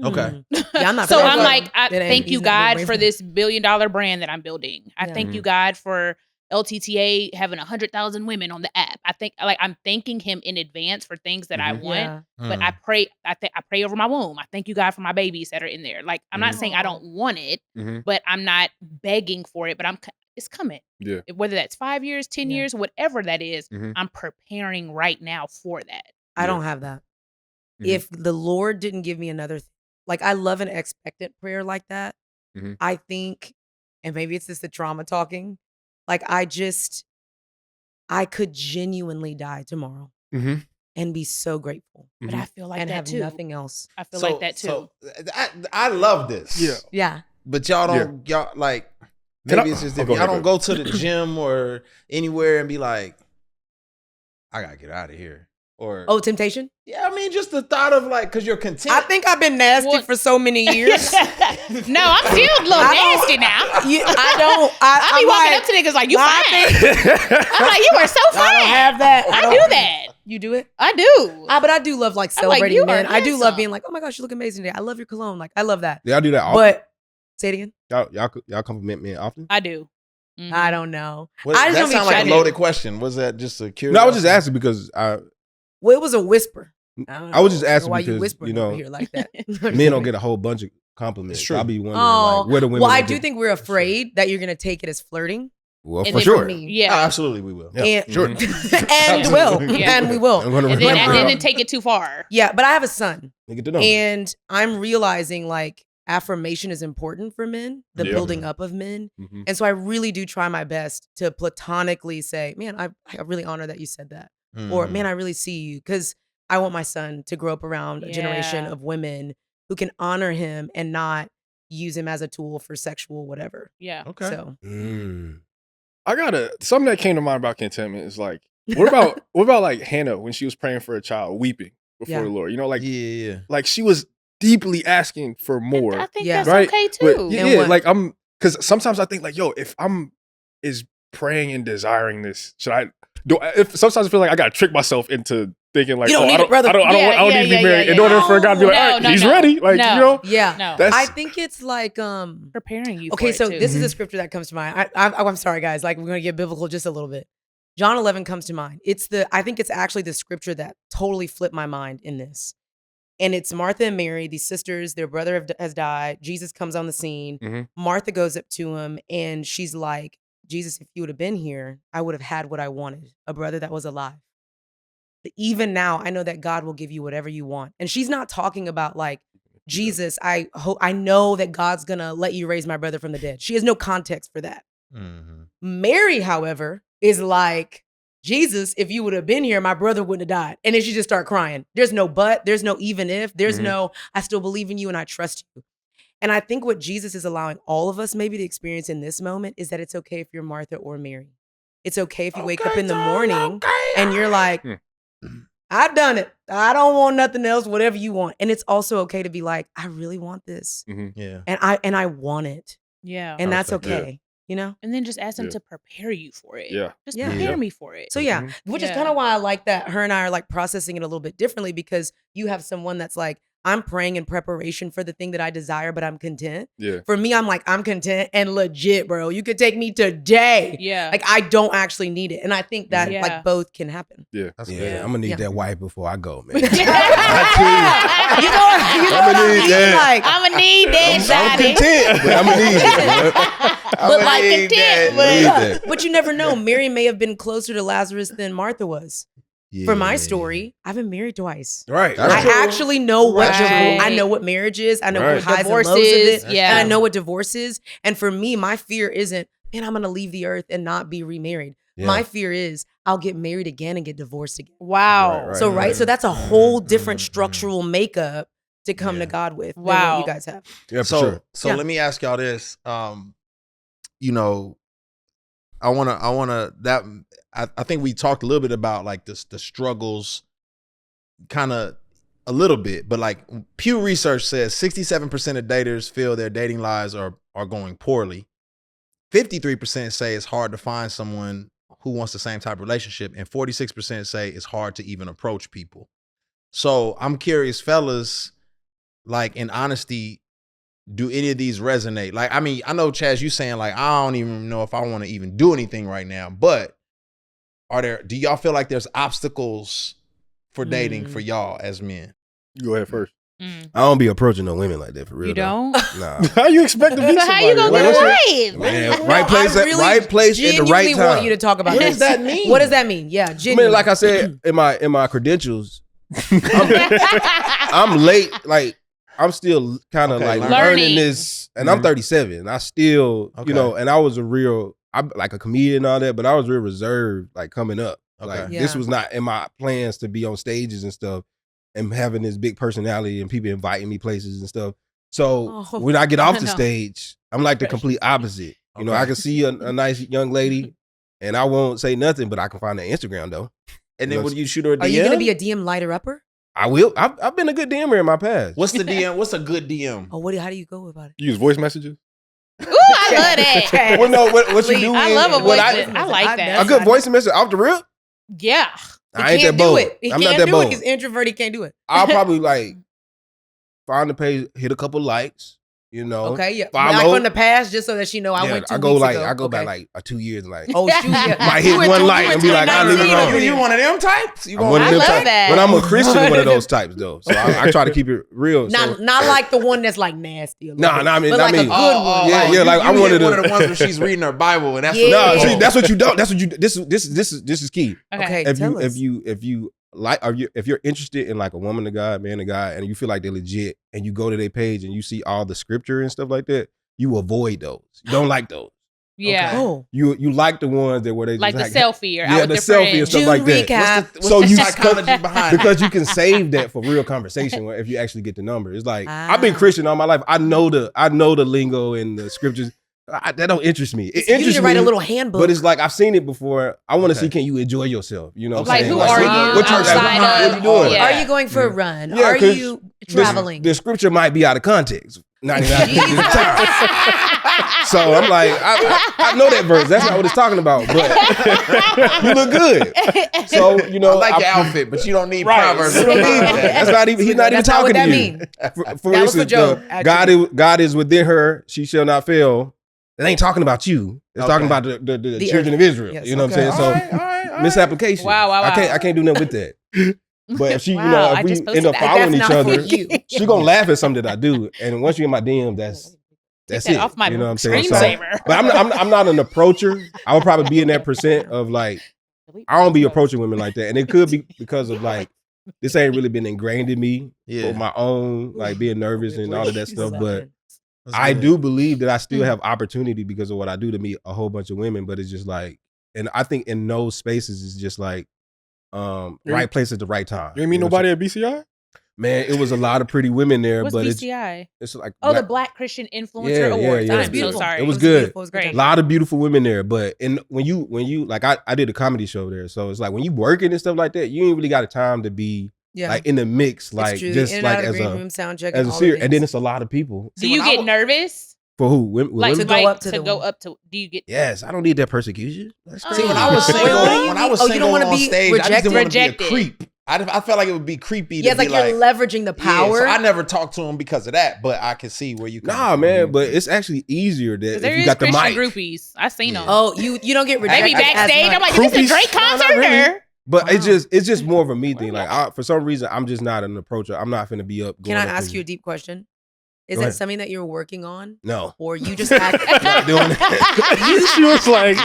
Okay. Yeah, I'm not So praying I'm for like, him. I It ain't- thank he's you, not gonna God, pray for for this $1 billion brand that I'm building. I Yeah. thank you, God, for LTTA having 100,000 women on the app. I think, like, I'm thanking him in advance for things that I Mhm. want. Yeah. But I pray, I pray over my womb. I thank you, God, for my babies that are in there. Like, I'm not Mhm. saying I don't want it, Mhm. but I'm not begging for it. But it's coming. Yeah. Whether that's 5 years, 10 Yeah. years, whatever that is, Mhm. I'm preparing right now for that. I Yeah. don't have that. Mhm. If the Lord didn't give me another, like I love an expectant prayer like that. Mhm. I think, and maybe it's just the trauma talking, like I could genuinely die tomorrow Mhm. and be so grateful But Mhm. I feel like and that have too. nothing else. I feel like that too. So I love this. Yeah. Yeah. But y'all don't y'all like Can maybe I- it's just oh, different. go Y'all ahead, don't go to the gym or anywhere and be like, I gotta get out of here. Or Oh, temptation? yeah, I mean just the thought of like because you're content. I think I've been nasty What- for so many years. No, I'm still a little I don't- nasty now. I be walking up to niggas like, you I fine. think- I'm like, you are so fine. I don't have that. I don't- do that. You do it? I do. But I do love like I'm like, celebrating you are men. I do love handsome. being like, oh my gosh, you look amazing today. I love your cologne. Like I love that. Y'all do that often? But say it again. Y'all compliment men often? I do. Mhm. I don't know. What, I just that don't be sounds like a checking. loaded question. Was that just a curiosity? No, I was just asking because Well, it was a whisper. I was just asking why you because, whispering you know, over here like that. men don't get a whole bunch of compliments. It's true. I'll be wondering Oh, like where the women. well, I don't do get- think we're afraid that you're gonna take it as flirting. Well, And for then sure. me. Oh, Yeah. absolutely, we will. Yeah, and, sure. and Absolutely. will. Yeah. And we will. I'm gonna And then, remember. and then take it too far. Yeah, but I have a son. Get to know. And I'm realizing like affirmation is important for men, the Yeah. building up of men. Mhm. And so I really do try my best to platonically say, man, I really honor that you said that. Or, Mhm. man, I really see you. Because I want my son to grow up around a generation Yeah. of women who can honor him and not use him as a tool for sexual whatever. Yeah. Okay. So I got something that came to mind about contentment is like, what about like Hannah when she was praying for a child, weeping before Yeah. the Lord? You know, like yeah. like she was deeply asking for more. I think Yeah. that's right? okay But too. yeah, And what? like because sometimes I think like, yo, if I'm is praying and desiring this, should I do? If sometimes I feel like I gotta trick myself into thinking like, You don't oh, need I it, don't, brother. I don't, I don't, Yeah, I don't yeah, need to be yeah, married yeah, in order for God to be like, No, all right, no, he's no. ready, like No. you know. yeah. No. That's I think it's like Preparing you. okay, for so it too. this is a scripture that comes to mind. I'm sorry, guys. Like we're gonna get biblical just a little bit. John 11 comes to mind. I think it's actually the scripture that totally flipped my mind in this. And it's Martha and Mary, these sisters. Their brother has died. Jesus comes on the scene. Mhm. Martha goes up to him and she's like, "Jesus, if you would have been here, I would have had what I wanted, a brother that was alive. But even now, I know that God will give you whatever you want." And she's not talking about like, Jesus, I know that God's gonna let you raise my brother from the dead. She has no context for that. Mhm. Mary, however, is like, Jesus, if you would have been here, my brother wouldn't have died. And then she just start crying. There's no but, there's no even if, there's Mhm. no, I still believe in you and I trust you. And I think what Jesus is allowing all of us maybe to experience in this moment is that it's okay if you're Martha or Mary. It's okay if you wake up in the morning and you're like, I've done it. I don't want nothing else, whatever you want. And it's also okay to be like, I really want this. Yeah. And I want it. Yeah. And that's Perfect. Yeah. okay. You know? And then just ask them Yeah. to prepare you for it. Yeah. Just Yeah. prepare Yeah. me for it. So yeah, Mhm. which is Yeah. kind of why I like that her and I are like processing it a little bit differently because you have someone that's like, I'm praying in preparation for the thing that I desire, but I'm content. Yeah. For me, I'm like, I'm content and legit, bro. You could take me today. Yeah. Like, I don't actually need it. And I think that Yeah. like both can happen. Yeah. That's Yeah, good. I'm gonna need Yeah. that wife before I go, man. You know what I mean? that. Like, I'm gonna need that, I'm shawty. content, but I'm gonna need it. But like content, but you never know. Mary may have been closer to Lazarus than Martha was. For my story, I've been married twice. Right. I actually know what Right. I know what marriage is. I know Right. what highs Divorce and lows of is, it. yeah. And I know what divorce is. And for me, my fear isn't, man, I'm gonna leave the earth and not be remarried. Yeah. My fear is I'll get married again and get divorced again. wow. Right, So so that's a whole different structural makeup to come Yeah. to God with than Wow. what you guys have. Yeah, for So sure. so Yeah. let me ask y'all this. You know, I wanna that I think we talked a little bit about like the struggles, kind of a little bit, but like Pew Research says 67% of daters feel their dating lives are going poorly. 53% say it's hard to find someone who wants the same type of relationship, and 46% say it's hard to even approach people. So I'm curious, fellas, like in honesty, do any of these resonate? Like, I mean, I know Chaz, you saying like, I don't even know if I want to even do anything right now, but do y'all feel like there's obstacles for dating for y'all as men? You go ahead first. Mm. I don't be approaching no women like that for real. You though. don't? Nah. How you expect to be So how you gonna somebody? get Like, it right? Man, No, right place, I at really right place at the right genuinely time. want you to talk about What this. does that mean? What does that mean? Yeah, I genuinely. mean, like I said in my credentials, I'm late. Like I'm still kind of Okay, like learning. learning this, and I'm 37. I still, Okay. you know, and I was I'm like a comedian and all that, but I was real reserved, like coming up. Okay. Like Yeah. this was not in my plans to be on stages and stuff, and having this big personality and people inviting me places and stuff. So Oh, when I get off I the know. stage, I'm like the complete opposite. You know, Okay. I can see a nice young lady, and I won't say nothing, but I can find her Instagram though. And You then know, would you shoot her a DM? Are you gonna be a DM lighter upper? I will. I've been a good DMer in my past. What's the DM? What's a good DM? Oh, how do you go about it? You use voice messages? Ooh, I love that. Well, no, what you Please. do I is love a what voice I- message. I like that. a good voice message off the rip. Yeah. I ain't that bold. He I'm can't not that do bold. it because introvert, he can't do it. I'll probably like find the page, hit a couple likes, you know. Okay, yeah. Follow. Like from the past, just so that she know I went 2 I go weeks like ago. I go back Okay. like 2 years, like Oh shoot! Yeah. might hit You went one to- like you and went be to like, I leave it 19 alone. You one of them types? You I'm going one of I them love types. that. But I'm a Christian one of those types though, so I try to keep it real. Not So, not like the one that's like nasty. a little Nah, bit, nah, I mean, but I like a mean- good one. Yeah, yeah, like, I'm one of the- ones where she's reading her Bible and that's Yeah. no, Yeah. see, that's what you don't. That's what you. This is key. Okay, If tell us. if you like, if you're interested in like a woman to God, man to God, and you feel like they're legit, and you go to their page and you see all the scripture and stuff like that, you avoid those. You don't like those. Yeah. Oh, You like the ones that where they Like the just selfie or yeah, out with the their selfie and friends. stuff June like that. recap. What's So the you- psychology behind Because you can save that for real conversation if you actually get the number. It's like I've been Ah. Christian all my life. I know the lingo and the scriptures. That don't interest me. It you need interests to write me, a little handbook. but it's like I've seen it before. I want to Okay. see, can you enjoy yourself? You know, what I'm Like, saying? who Like, are what- you what you're- outside what of? you doing? Yeah. Are you going for a run? Yeah, Are 'cause you the- traveling? The scripture might be out of context 99% of the time. So I'm like, I know that verse. That's not what it's talking about. But you look good. So you know, I like your outfit, but you don't need Right. Proverbs. You don't need that. That's not even. He's not even That's not talking what to that you. mean. For That was the instance, joke, actually. God is within her; she shall not fail. It ain't talking about you. It's Okay. talking about the The children earth. of Israel. Yes, You know okay. what I'm saying? So misapplication. Wow, wow, wow. I can't do nothing with that. But if she, you Wow, know, I if we just end posted up that. following each That's not for other, you. she gonna laugh at something that I do. And once you in my DM, that's that it. off my you know what I'm saying? screensaver. But I'm not an approacher. I would probably be in that percent of like, I don't be approaching women like that. And it could be because of like, this ain't really been ingrained in me Yeah. for my own, like being nervous and all of that stuff. But That's I good. do believe that I still have opportunity because of what I do to meet a whole bunch of women. But it's just like, and I think in those spaces, it's just like, right place at the right time. You ain't meet know what I'm nobody at BCI? saying? Man, it was a lot of pretty women there, What's but BCI? it's like Oh, the black- Black Christian Influencer Yeah, Awards. yeah, yeah. I'm so Beautiful. sorry. It was good. beautiful. It was Great. a lot of beautiful women there. But when you like I did a comedy show there, so it's like when you working and stuff like that, you ain't really got a time to be Yeah, like in the mix, it's like true. just In and like out of as green a room sound check as a all series, the and then things. it's a lot of people. Do you get nervous? For who? Women? Like To women? go like, up to to the go one. up to? Do you get? Yes, I don't need that persecution. That's Oh. crazy. See, when I was Wait, single, what do you when I mean? was Oh, you single don't wanna on be stage, I just didn't want to be a rejected? creep. I felt like it would be creepy. Yeah, to it's be like you're leveraging the power. Yeah, so I never talked to him because of that, but I can see where you come Nah, from. man, but it's actually easier that There if you is got the Christian mic. groupies. I seen them. Oh, you don't get They rejected be as backstage. much. I'm like, is this a Groupies? Drake No, not concert? really. Or? But it's just more of a me thing. Like for some reason, I'm just not an approacher. I'm not finna be up. Can going I up ask to you a deep question? Is Go that ahead. something that you're working on, No. or you just act? Not doing that. She was like,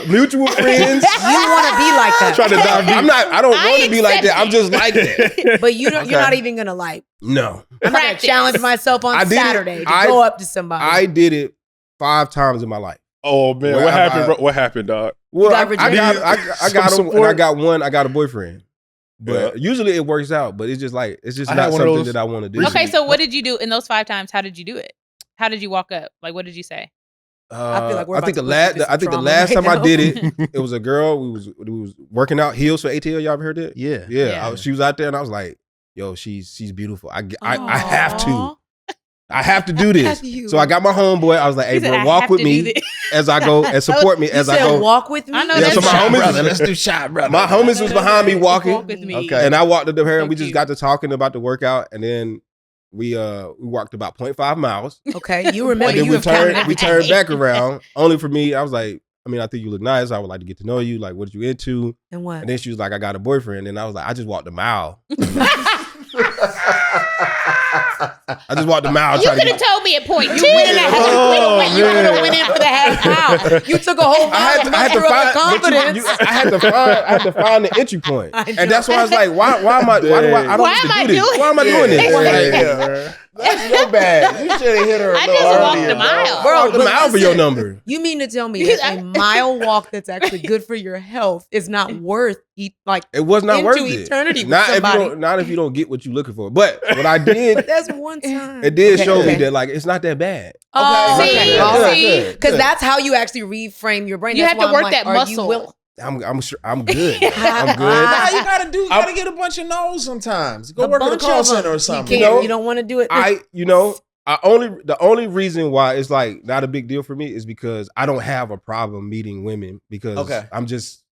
mutual friends. You want to be like that, trying to dive deep. I don't I want to be like that. I'm just like that. but you don't. Okay. You're not even gonna like. No. I'm not gonna Practice. challenge myself on I did it. Saturday to I- go up to somebody. I did it 5 times in my life. Oh man, Where what have happened, I- bro? What happened, dog? Well, got I rejected? got Some him, and I support? got one. I got a boyfriend. But Yeah. usually it works out. But it's just I not had one of something those that I want to do. Okay, so what did you do in those 5 times? How did you do it? How did you walk up? Like, what did you say? I feel like we're I about think to the put you last. through some I think the trauma last right time now. I did it, it was a girl. We was working out heels for ATL. Y'all ever heard that? Yeah. Yeah. She was out there, and I was like, "Yo, she's beautiful. I have to. Aw. I have to do this." So I got my homeboy. I was like, "Hey, He said, bro, "I walk have with to do me this." as I go and support me You as I said go." walk with me. I know Yeah, that's so my shot, homies- brother. Let's do shot, brother. My homies was behind me walking. Walk with me. Okay. And I walked up to her, and So we just cute. got to talking about the workout, and then we walked about 0.5 miles. Okay, you remember And then you we have counted turned everything. back around. Only for me, I was like, I mean, I think you look nice. I would like to get to know you. Like, what are you into? And what? And then she was like, I got a boyfriend. And I was like, I just walked a mile. I just walked a mile. You trying to could have get. told me at point 2. You went in that Oh, you could have man. went in for the half mile. You took a whole mile to muster up the confidence. I had to find the entry point. I know. And that's why I was like, why am I? Why do I don't Why need am to I do this? doing Why am I doing this? Yeah. That's your bad. You should have hit her. I just walked a mile. Bro, Walked a but mile for your listen, number. You mean to tell me that a mile walk that's actually good for your health is not worth like It was not into worth it. eternity with Not if you somebody. don't. Not if you don't get what you're looking for. But what I did, But that's one time. it did Okay, show me okay. that like it's not that bad. Oh, See? okay. Yeah, All right. See? Because that's how you actually reframe your brain. You That's have why to I'm work like, that are you muscle. will- I'm sure I'm good. I'm good. Nah, you gotta get a bunch of no's sometimes. Go A work at a bunch call of them. center or You something. can't. know, You don't want to do it. the only reason why it's like not a big deal for me is because I don't have a problem meeting women because Okay. I'm just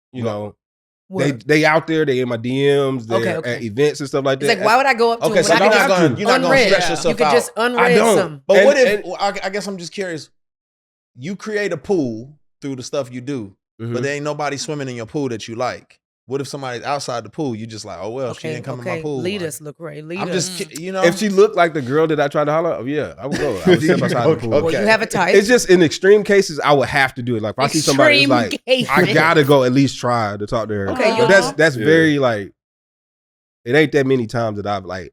Work. they out there, they in my DMs, they're Okay. at events and stuff like that. It's like, why would I go up to Okay, him so when you're I not could gonna just you're not gonna unread? stress yourself You could out. just I unread don't. some. But And- what if and- I guess I'm just curious? You create a pool through the stuff you do, Mhm. but there ain't nobody swimming in your pool that you like. What if somebody's outside the pool? You just like, oh well, she Okay, didn't come in okay. my pool. Lead Like, us, Lecrae. Lead I'm us. just, you know, if she looked like the girl that I tried to holler, oh yeah, I would go. I would step outside the pool. Okay. Well, you have a type. It's just in extreme cases, I would have to do it. Like if I see somebody, it's like Extreme I cases. gotta go at least try to talk to her. Okay, but that's Yeah. very like it ain't that many times that I've like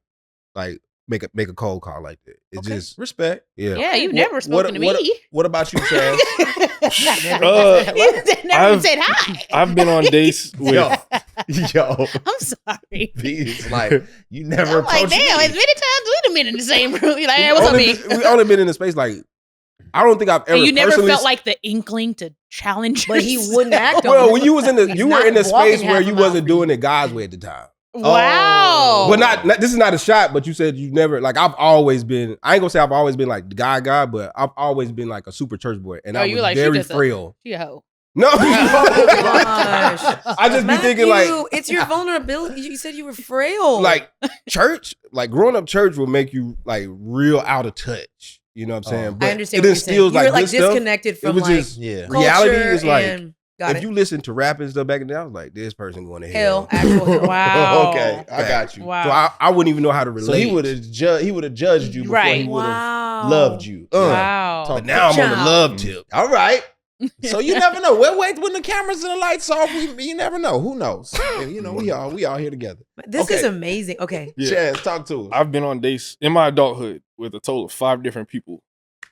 make a cold call like that. It's okay, just respect. yeah. Yeah, you've never spoken to me. What about you, Chaz? You never I've- said hi. I've been on dates with. Yo, I'm sorry. it's like you never I'm like, approached damn, me. as many times we've been in the same room. You're like, hey, what's up, only, B? we only been in a space like I don't think I've ever. And you never personally felt like the inkling to challenge But he yourself? wouldn't act on Well, it. when you was in the He's you were not in the walking space where half a you mile wasn't for you. doing it God's way at the time. Wow. But not this is not a shot, but you said you never like I've always been I ain't gonna say I've always been like the guy, but I've always been like a super church boy. And Oh, I you was like, she very just a- frail. She a hoe. No. Gosh. I just be thinking like it's your vulnerability. You said you were frail. like church, like growing up church will make you like real out of touch. You know what I'm saying? I understand it what you're saying. instills You were like this stuff. disconnected It from was like just Yeah. reality culture is like and- got if it. you listen to rap and stuff back in the day, I was like, this person going to Hell, hell. actual hell. Wow. Okay, I got you. Wow. So I wouldn't even know how to relate. So he would have judged you before Right. he would have Wow. loved you. Wow. But now I'm on the Child. love tip. All right. So you never know. Well, wait when the cameras and the lights off. You never know. Who knows? You know, we all here together. This Okay. is amazing. Okay. Yeah. Chaz, talk to us. I've been on dates in my adulthood with a total of 5 different people.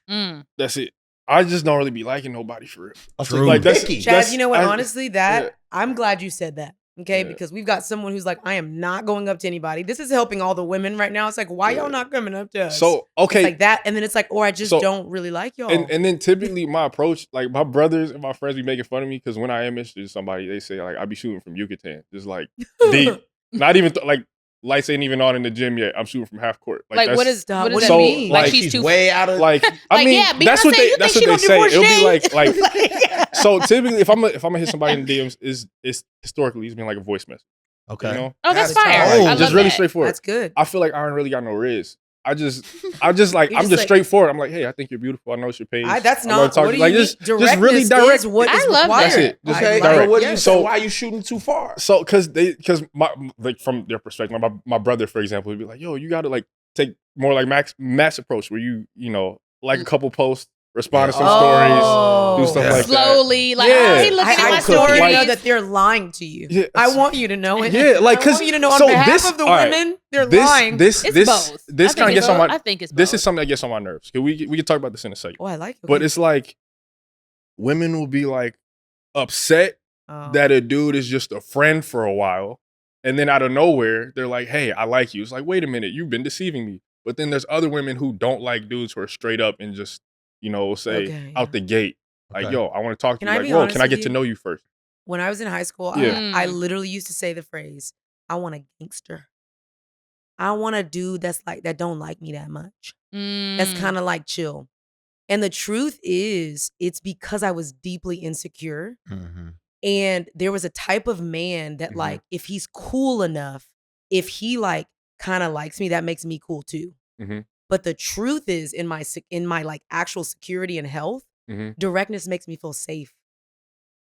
Mm. That's it. I just don't really be liking nobody for real. Oh, so True. you Like, that's- picky. Chaz, you know what? I- Honestly, that yeah. I'm glad you said that. Okay, Yeah. because we've got someone who's like, I am not going up to anybody. This is helping all the women right now. It's like, why y'all not coming up to us? So It's okay, like that, and then it's like, or I just So- don't really like y'all. and then typically my approach, like my brothers and my friends be making fun of me because when I am interested in somebody, they say like I be shooting from Yucatan, just like deep, not even like lights ain't even on in the gym yet. I'm shooting from half court. Like, what that's- does Stop. what What does do that you mean? mean? Like, Like, she's She's too. way out of like I Like, mean yeah, that's Beyonce, what they you that's think what she they gonna say. It'll be divorce like Jay? so typically if I'm gonna hit somebody in DMs is historically it's been like a voice message. Okay. You know? Oh, that's That's fire. hard. I love just really that. straightforward. That's good. I feel like I don't really got no riz. I'm just like, You're I'm just just like- straightforward. I'm like, hey, I think you're beautiful. I know it's your page. That's I love not. talking- What do you like, mean? just Directness really direct. is what I is love required. That's it. Just Okay, direct. so what do you So- say? Why are you shooting too far? So, because my like from their perspective, my brother, for example, would be like, yo, you got to like take more like mass approach where you know, like a couple posts, respond to some stories, do stuff Yeah. like that. Slowly, like, Yeah. oh, he looking at I my want you to stories. know that they're lying to you. Yeah, I want you to know it. Yeah, like, I 'cause- want you to know on so behalf this- of the all right, women, they're lying. This It's both. this I kind think of gets it's on both. my. I think it's This both. is something that gets on my nerves. We can talk about this in a second. Oh, I like it. But it's like women will be like upset that a dude is just a friend for a while, and then out of nowhere they're like, "Hey, I like you." It's like, wait a minute, you've been deceiving me. But then there's other women who don't like dudes who are straight up and just, will say Okay, out the gate, like, Okay. "Yo, I want to talk to Can you." I Like, be whoa, honest can I with get to you? know you first? when I was in high school, Yeah. I literally used to say the phrase, "I want a gangster." I want a dude that's like that don't like me that much. That's kind of like chill. And the truth is, it's because I was deeply insecure. Mm-hmm. And there was a type of man that, Mhm. like, if he's cool enough, if he like kind of likes me, that makes me cool too. Mhm. But the truth is, in my like actual security and health, Mhm. directness makes me feel safe.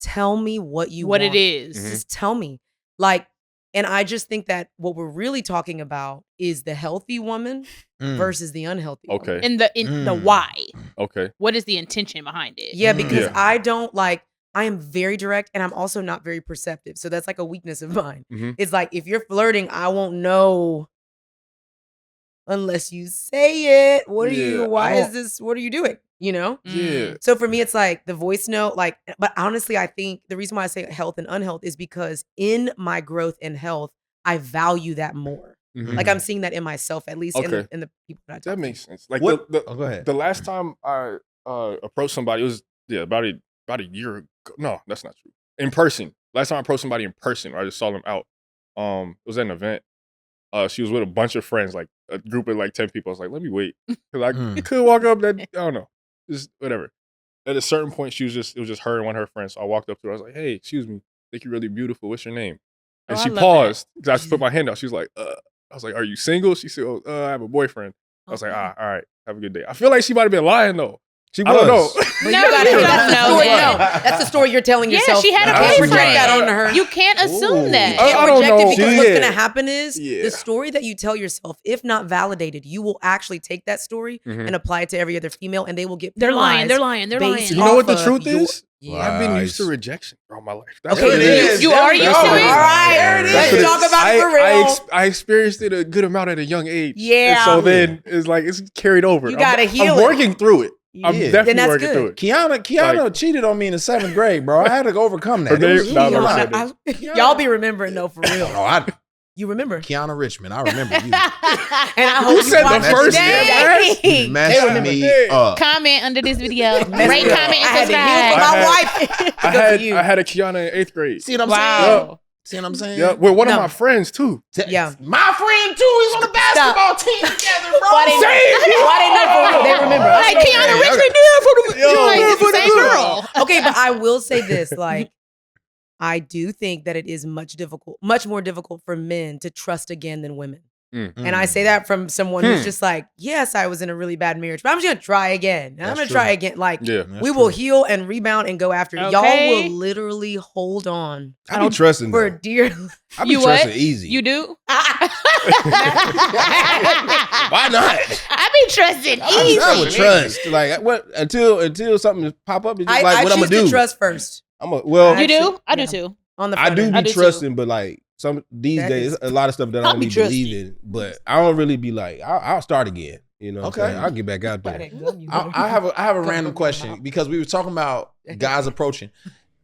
Tell me what you what want. it is. Mhm. Just tell me. Like, and I just think that what we're really talking about is the healthy woman versus the unhealthy woman. Okay. In the Mm. why. Okay. What is the intention behind it? Yeah, because Yeah. I don't like, I am very direct and I'm also not very perceptive. So that's like a weakness of mine. Mhm. It's like, if you're flirting, I won't know unless you say it. What are you, Yeah, why I is don't- this, what are you doing? You know? Yeah. So for me, it's like the voice note, like, but honestly, I think the reason why I say health and unhealth is because in my growth and health, I value that more. Mhm. Like, I'm seeing that in myself, at least in, Okay. in the people that I talk That to. makes sense. Like What? the Oh, go ahead. the last time I approached somebody, it was about a year ago. No, that's not true. In person. Last time I approached somebody in person, I just saw them out. It was at an event. She was with a bunch of friends, like a group of like 10 people. I was like, let me wait. Cause I Mm. could walk up that, I don't know. Just whatever. At a certain point, it was just her and one of her friends. So I walked up to her. I was like, hey, excuse me. I think you're really beautiful. What's your name? And Oh, I she love that. paused because I just put my hand out. She was like, I was like, are you single? She said, oh, I have a boyfriend. I was like, all right, have a good day. I feel like she might have been lying though. She I don't know. was. But No, you gotta, you that's, don't the know story, that. no, that's the story you're telling Yeah, yourself. she had a You can't project boyfriend. that onto her. You can't assume Ooh. that. You can't I don't project it know. because what's Yeah. going to happen is Yeah. the story that you tell yourself, if not validated, you will actually take that story Mhm. and apply it to every other female, and they will get They're lying. penalized They're lying. They're based lying. You know what the off of truth your- is? Yeah. I've been used to Lies. rejection all my life. That's Okay, what it it is. is. You are There we used go. to it? All right, There it is. let's talk about it for real. I experienced it a good amount at a young age. Yeah. And so then it's like it's carried over. You gotta heal I'm it. working through it. I'm Yeah. definitely Then that's working good. through it. Kiana cheated on me in the 7th grade, bro. I had to overcome Her that. It name- was- no, Come no, on. no, I- y'all be remembering though, for real. Oh, I You remember? Kiana Richmond. I remember you. And I Who hope said you the watch first today. name? You messed me up. Comment under this video. Messed Rate, me up. comment, I and had to heal for subscribe. my I wife. I Because of had you. I had a Kiana in 8th grade. See what I'm saying? Wow. See what I'm saying? Yeah, with one of No. my friends too. Yeah. My friend too. He's on the basketball team together, bro. Why they know for real? They remember. Like Okay. Kiana okay. Richmond did for the. Yo, You're like, it's for the the same girl. girl. Okay, but I will say this, like, I do think that it is much more difficult for men to trust again than women. And I say that from someone who's just like, yes, I was in a really bad marriage, but I'm just gonna try again. And I'm That's gonna try true. again. Like, Yeah. That's we will true. heal and rebound and go after it. Y'all Okay. will literally hold on I be trusting for though. dear. I be You what? trusting easy. You do? Why not? I be trusting easy. I would trust. Like what until something pop up, it's just I like what I'm choose gonna to do. trust first Well, You do? I do Yeah. too. on the I front do end. be I do too. trusting, but like these That days, is- a lot of stuff that I I'll don't be be believing. But I don't really be like, I'll start again. You know, what I'm Okay. saying? I'll get back out Buy there. that gum, you I, better- I have a Come random from question mouth. because we were talking about guys approaching,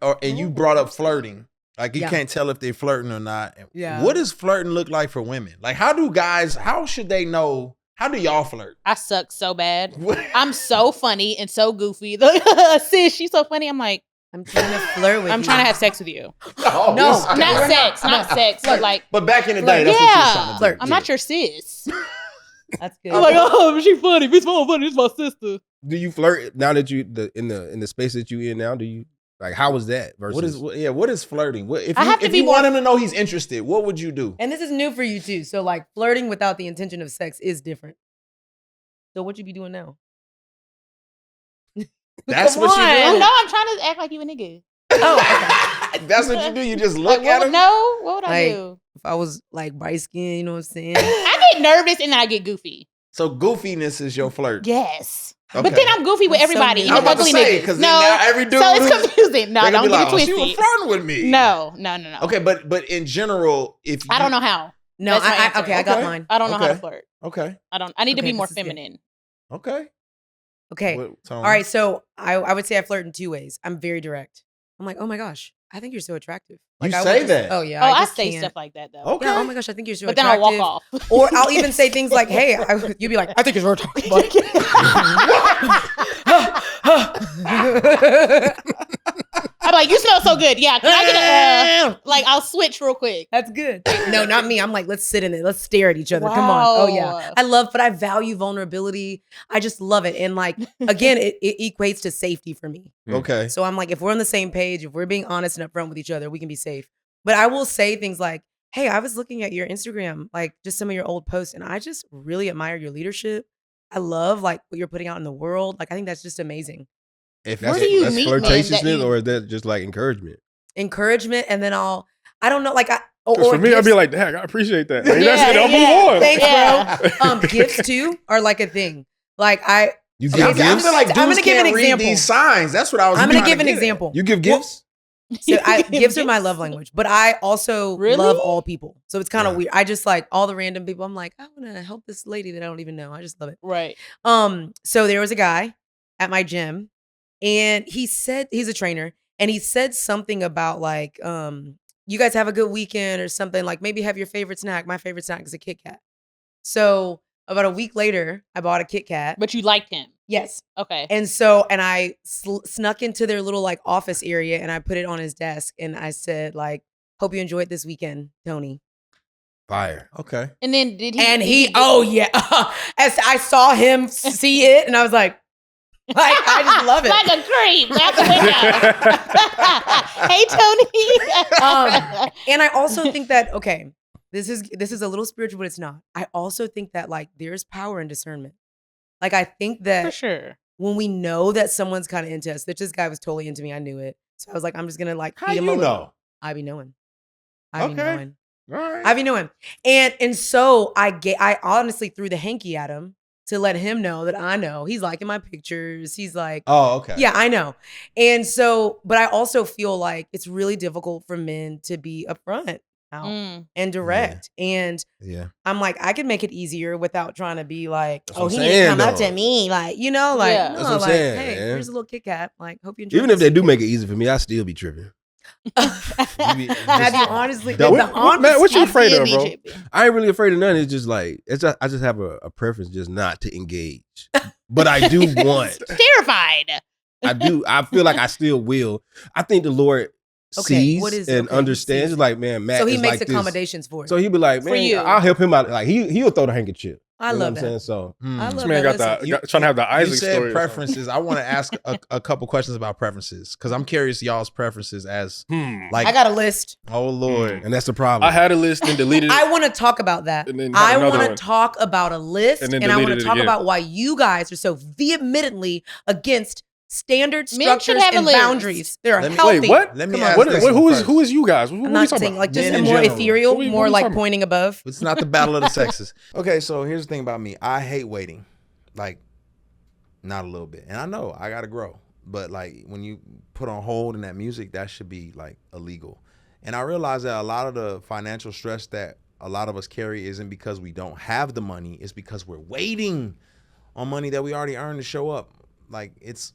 and you brought up flirting. Like you Yeah. can't tell if they're flirting or not. Yeah. What does flirting look like for women? Like how should they know? How do y'all flirt? I suck so bad. What- I'm so funny and so goofy. Sis, she's so funny. I'm like, I'm trying to flirt with I'm you. trying to have sex with you. No, No, this- we're Not not- sex, not sex, but like, But back in the Flirt. day, that's what she was trying to yeah, do. Flirt. I'm not your sis. That's good. I'm like, oh, she funny. Bitch, funny. It's my sister. Do you flirt now that you in the space that you in now? Do you Like, how was that versus? What is flirting? If I have to if be you more- want him to know he's interested, what would you do? And this is new for you too. So like flirting without the intention of sex is different. So what you be doing now? That's Come what you on. do? Oh, no, I'm trying to act like you a nigga. Oh, okay. That's what you do. You just Like, look at him. No, what would I Like- do? If I was like bright skin, you know what I'm saying? I get nervous and then I get goofy. So goofiness is your flirt. Yes. Okay. But then I'm goofy with That's so everybody. mean. even I'm about to ugly say, niggas. because now every dude so it's who's- confusing. No, They're gonna don't be get like, it oh, she was twisted. flirting with me. No. Okay, but in general, if you, I don't know how. No, That's my answer. okay, I got Okay. mine. I don't know how to Okay. flirt. Okay. I need to Okay, be more this is good. feminine. Okay. Okay. What, Tony? All right, so I would say I flirt in two ways. I'm very direct. I'm like, oh my gosh, I think you're so attractive. You Like, I say would just- that? Oh yeah. Oh, I just say can't. stuff like that though. Okay. Yeah, oh my gosh, I think you're so But then attractive. I'll walk off. Or I'll even say things like, hey, you'd be like, I think you're so attractive. I'm like, you smell so good. Yeah, can I get a like? I'll switch real quick. That's good. No, not me. I'm like, let's sit in it. Let's stare at each other. Come on. Oh yeah. Wow. But I value vulnerability. I just love it. And like, again, it equates to safety for me. Okay. So I'm like, if we're on the same page, if we're being honest and upfront with each other, we can be safe. But I will say things like, hey, I was looking at your Instagram, like just some of your old posts, and I just really admire your leadership. I love like what you're putting out in the world. Like, I think that's just amazing. If Where That's, do you that's meet men that flirtatiousness, you- or is that just like encouragement? Encouragement. And then I don't know, like, 'Cause for me, I'd be gifts. like, dang, I appreciate that. Like, Yeah, that's it. I'll yeah. move on. Thanks, Yeah. bro. Gifts too are like a thing. Like You Okay, give I gifts? feel like I'm dudes gonna give an can't read example. these signs. That's what I was. I'm gonna trying give an get at. example. You give gifts? So gifts are my love language, but I also Really? love all people. So it's kind of Yeah. weird. I just like all the random people. I'm like, I want to help this lady that I don't even know. I just love it. Right. So there was a guy at my gym, and he said he's a trainer, and he said something about like, you guys have a good weekend or something. Like maybe have your favorite snack. My favorite snack is a Kit Kat. So about a week later, I bought a Kit Kat. But you liked him. Yes. Okay. And I snuck into their little like office area, and I put it on his desk, and I said like, hope you enjoyed this weekend, Tony. Fire. Okay. And then did he? And did he, get- oh yeah. As I saw him see it, and I was like I just love it. Like a creep. That's the window. Hey, Tony. And I also think that, okay, this is a little spiritual, but it's not. I also think that like there's power in discernment. Like I think For that sure. when we know that someone's kind of into us, that this guy was totally into me, I knew it. So I was like, I'm just gonna like How feed him you a little. know? I be knowing. I be Okay. knowing. All right. I be knowing. And so I honestly threw the hanky at him to let him know that I know. He's liking my pictures. He's like, Oh, okay. yeah, I know. And so, but I also feel like it's really difficult for men to be upfront out Mm. and direct. And Yeah. I'm like, I can make it easier without trying to be like, That's oh, what he I'm needs to saying, come up though. to me. Like, you know, like, Yeah. no, That's what I'm like, saying, hey, man. here's a little Kit Kat. Like, hope you enjoy Even if they do make it easy for me, I still be tripping. Matthew, honestly, Double- the Matt, what you afraid of, bro? I ain't really afraid of nothing. It's just like I just have a preference just not to engage. But I do want. Terrified. I do. I feel like I still will. I think the Lord Okay, sees what is- and okay, he understands. sees. Like, man, Matt So he is makes like accommodations for it. So he'd be like, For man, you. I'll help him out. Like he'll throw the handkerchief. I You know love what I'm saying? that. So Hmm. I love This man that. got Listen, trying to have the You Isaac said story. or something. preferences. I want to ask a couple questions about preferences because I'm curious y'all's preferences as like. I got a list. Oh Lord. and that's the problem. I had a list and deleted it. I want to talk about that. And then had I another want one. to talk about a list, And and, then I want deleted to it talk again. about why you guys are so vehemently against standard Men should structures have a and list. boundaries. They're Let me- healthy. Wait, what? Let me Come on. ask What, this who one is first. who is you guys? What I'm are we not talking saying about? like just Men in more general. ethereal, What we more talking like about? pointing above. It's not the battle of the sexes. Okay, so here's the thing about me. I hate waiting. Like, not a little bit. And I know I gotta grow. But like when you put on hold in that music, that should be like illegal. And I realize that a lot of the financial stress that a lot of us carry isn't because we don't have the money, it's because we're waiting on money that we already earned to show up. Like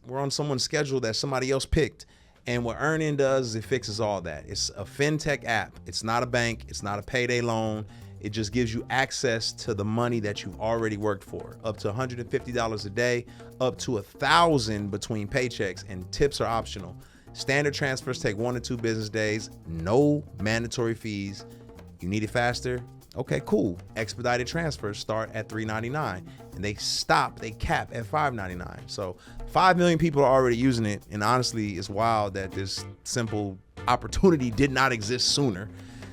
we're on someone's schedule that somebody else picked. And what Earnin does is it fixes all that. It's a fintech app. It's not a bank. It's not a payday loan. It just gives you access to the money that you've already worked for, up to $150 a day, up to $1,000 between paychecks, and tips are optional. Standard transfers take 1 to 2 business days, no mandatory fees. You need it faster? Okay, cool. Expedited transfers start at $3.99 and they cap at $5.99. So 5 million people are already using it, and honestly, it's wild that this simple opportunity did not exist sooner.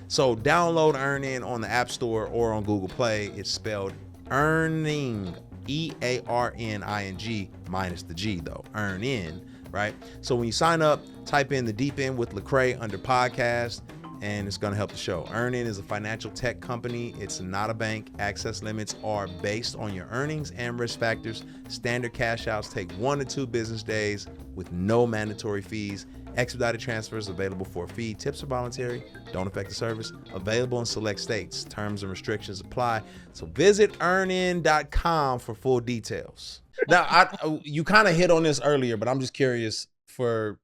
So download EarnIn on the App Store or on Google Play. It's spelled earning, EARNING, minus the G though, EarnIn, right? So when you sign up, type in The Deep End with Lecrae under podcast, and it's going to help the show. EarnIn is a financial tech company. It's not a bank. Access limits are based on your earnings and risk factors. Standard cash outs take 1 to 2 business days with no mandatory fees. Expedited transfers available for a fee. Tips are voluntary, don't affect the service. Available in select states. Terms and restrictions apply. So visit earnin.com for full details. Now, you kind of hit on this earlier, but I'm just curious for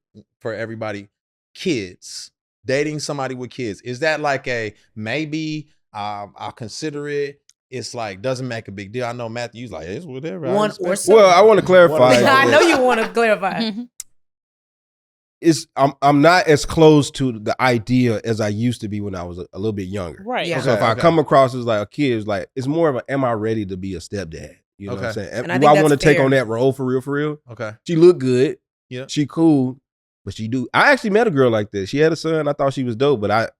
everybody. Kids. Dating somebody with kids, is that like a maybe? I'll consider it. It's like doesn't make a big deal. I know Matthew's like it's whatever. One or so. Well, I want to clarify. I know you want to clarify. I'm not as close to the idea as I used to be when I was a little bit younger. Right. Yeah. So if I come across as like a kid, it's like it's more of a am I ready to be a stepdad? You know what I'm saying? And I Do think I that's want to take fair. on that role for real? Okay. She looked good. Yeah. She cool. But she do. I actually met a girl like this. She had a son. I thought she was dope, but I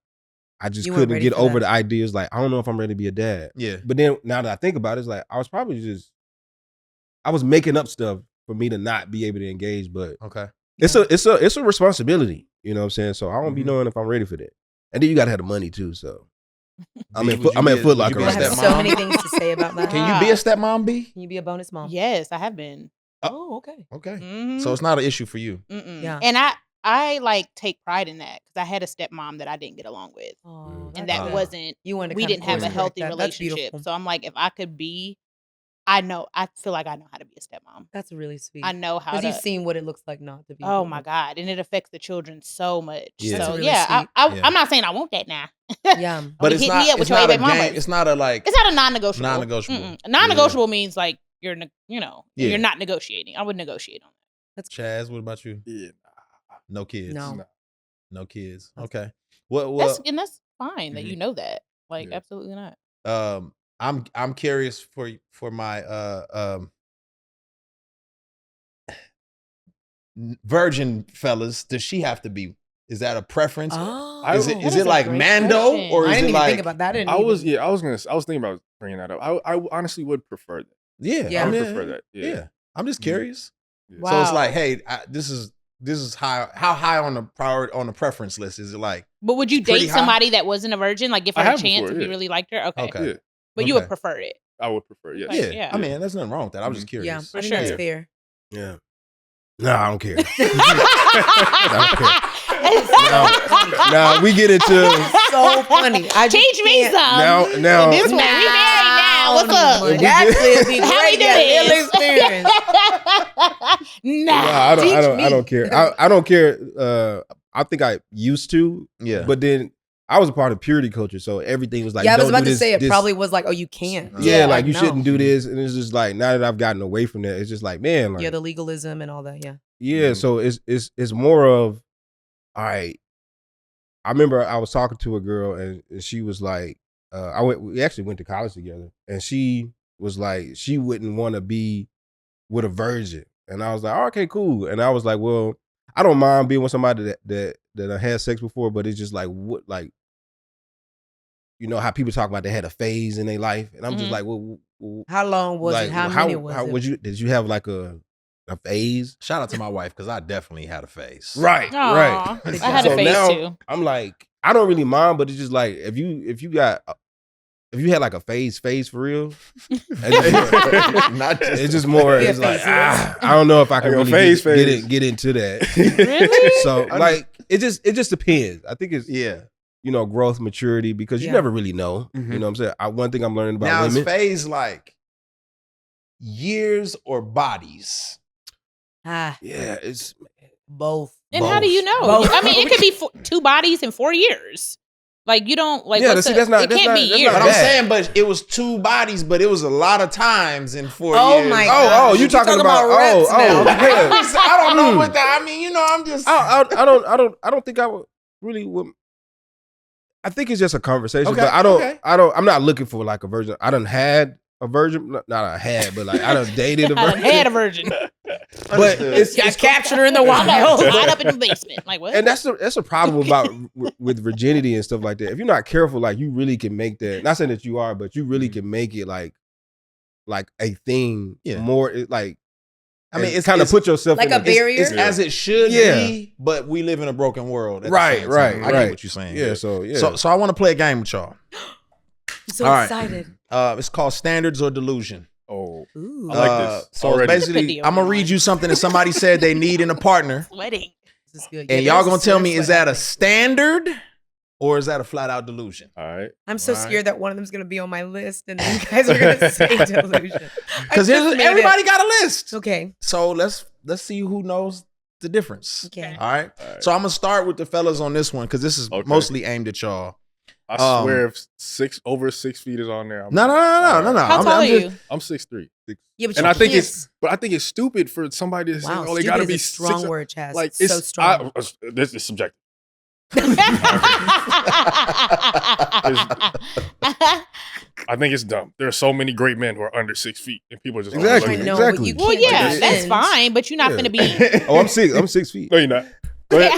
just You weren't couldn't ready get for over that. the ideas. Like I don't know if I'm ready to be a dad. Yeah. But then now that I think about it, it's like I was probably I was making up stuff for me to not be able to engage. But Okay. it's a responsibility. You know what I'm saying? So I won't be Mhm. knowing if I'm ready for that. And then you gotta have the money too. So I'm B, at would I'm you at be- Foot would you Locker be a I right have now. stepmom? so many things to say about that. Can you be a stepmom, B? Can you be a bonus mom? Yes, I have been. Oh, okay. Okay. Mhm. So it's not an issue for you. Mm-mm. Yeah. And I like take pride in that because I had a stepmom that I didn't get along with, Oh, and that's that good. wasn't. You want to We didn't have a course healthy correct that. That's relationship. beautiful. So I'm like, if I could be, I feel like I know how to be a stepmom. That's really sweet. I know how Because to. you've seen what it looks like not to be. Oh with my them. God, and it affects the children so much. Yeah. That's So really yeah, sweet. Yeah. I'm not saying I want that now. Yeah. But Only it's hit not. me up with It's your not a baby mamas. game. It's not a like. It's not a non-negotiable. Non-negotiable. Mm-mm. Non-negotiable means like you're you're not negotiating. I would negotiate on that. Chaz, what about you? Yeah. No kids. No. No kids. That's- Okay. Well, That's fine that you Mhm. know that. Like Yeah. absolutely not. I'm curious for my virgin fellas. Does she have to be? Is that a preference? Oh, Is that it is is it a like great Mando question. or I is didn't it even like think about that. I was thinking about bringing that up. I honestly would prefer that. yeah? Yeah. I would mean, prefer that. Yeah. Yeah. I'm just Mhm. curious. Yeah. So it's Wow. like, hey, this is how high on the priority on the preference list is it like? But would you It's pretty date high. somebody that wasn't a virgin? Like give her I a have chance before, if you yeah. really liked her? Okay. Okay. Yeah. But you would Okay. prefer it. I would prefer. Yes. Yeah. Yeah. I mean, there's nothing wrong with that. I was just Yeah, curious. For I think sure. that's Yeah. fair. Yeah. No, I don't care. Now we get into So funny. I just Teach me can't- some. now. This one, we married now. What's up? But actually, it'd be How we great do to get this? little experience. Nah. I teach don't me. care. I don't care. I think I used to, Yeah. but then I was a part of purity culture, so everything was like, Yeah, I was don't about do to this, say it this. probably was like, oh, you can't. Yeah, like you no. shouldn't do this, and it's just like now that I've gotten away from that, it's just like, man, like, Yeah, the legalism and all that. Yeah. yeah. Mhm. So it's more of, all right. I remember I was talking to a girl, and she was like, we actually went to college together, and she was like, she wouldn't want to be with a virgin, and I was like, oh, okay, cool, and I was like, well, I don't mind being with somebody that I had sex before, but it's just like what, like, you know how people talk about they had a phase in their life, and I'm just Mhm. like, well, How long was like, it? How many was it? would you did you have like a phase? Shout out to my wife because I definitely had a phase. Right, Aw, right. I had So a phase now, too. I'm like, I don't really mind, but it's just like if you had like a phase for real, Not just it's just more. Yeah, It's like phases. I don't know if I can Like a really phase. get into that. Really? So like it just depends. I think it's yeah. growth, maturity, because you Yeah. never really know. Mhm. You know what I'm saying? One thing I'm learning about Now is women. phase like years or bodies? Ah, Yeah, it's both. And how do you know? Both. I mean, it could be 2 bodies in 4 years. Like you don't like. Yeah, what's see, the- that's not- It that's can't not- be that's years. not But I'm bad. saying, but it was 2 bodies, but it was a lot of times in 4 Oh years. my oh, God. you talking about reps now. yeah. I don't know what that. I mean, I'm just. I don't think I would really would. I think it's just a conversation, Okay, but okay. I'm not looking for like a version. I done had a virgin, not a had, but like I done dated a I virgin. had a virgin. But it's I captured her in the wild. Tied up in the basement. Like what? and that's a problem about with virginity and stuff like that. If you're not careful, like you really can make that. Not saying that you are, but you really can make it like a thing. Yeah. More like. I mean, it's kind of put yourself like in a barrier. It's as it should Yeah. be, but we live in a broken world. At the Right, same right, time. I right. get what you're saying. Yeah, So I want to play a game with y'all. I'm so All right. excited. It's called Standards or Delusion. Oh, Ooh. I like this So already. basically, Video I'm gonna online. read you something that somebody said they need in a partner, Sweating. This is good. and Yeah, y'all there's gonna tell me, sweat is that a happening. standard or is that a flat out delusion? All right. I'm so All right. scared that one of them's gonna be on my list, and you guys are gonna say delusion. Because I just made everybody it. got a list. Okay. So let's see who knows the difference. Okay. All right. All right. So I'm gonna start with the fellas on this one because this is Okay. mostly aimed at y'all. I swear, if over 6 feet is on there, No. How I'm tall are just- you? I'm 6'3". Yeah, but And you I think can't- but I think it's stupid for somebody to say, wow. "Oh, they gotta stupid be is a strong 6". word, Chaz. Like It's so strong. This is subjective. I think it's dumb. There are so many great men who are under 6 feet, and people are just Exactly. I know, exactly. but you Well, can't yeah, defend. that's fine, but you're not Yeah. going to be. Oh, I'm 6 feet. No, you're not. Go ahead.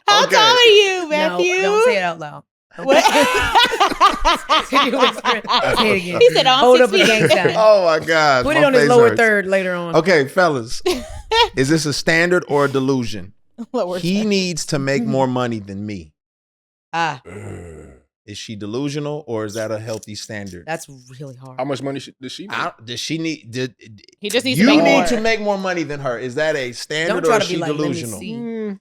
How Okay. tall are you, No, Matthew? don't say it out loud. What? You whisper it. Say it again. He said, "Oh, I'm Hold 6 up a feet." gang sign. Oh my God. Put my it on his face lower hurts. third later on. Okay, fellas. Is this a standard or a delusion? Lower He third. needs to make more money than me. Ah, Is she delusional or is that a healthy standard? that's really hard. How much money does she make? Does she need? He just needs you to make need more. to make more money than her? Is that a standard Don't try or to is be she like, let me delusional? see.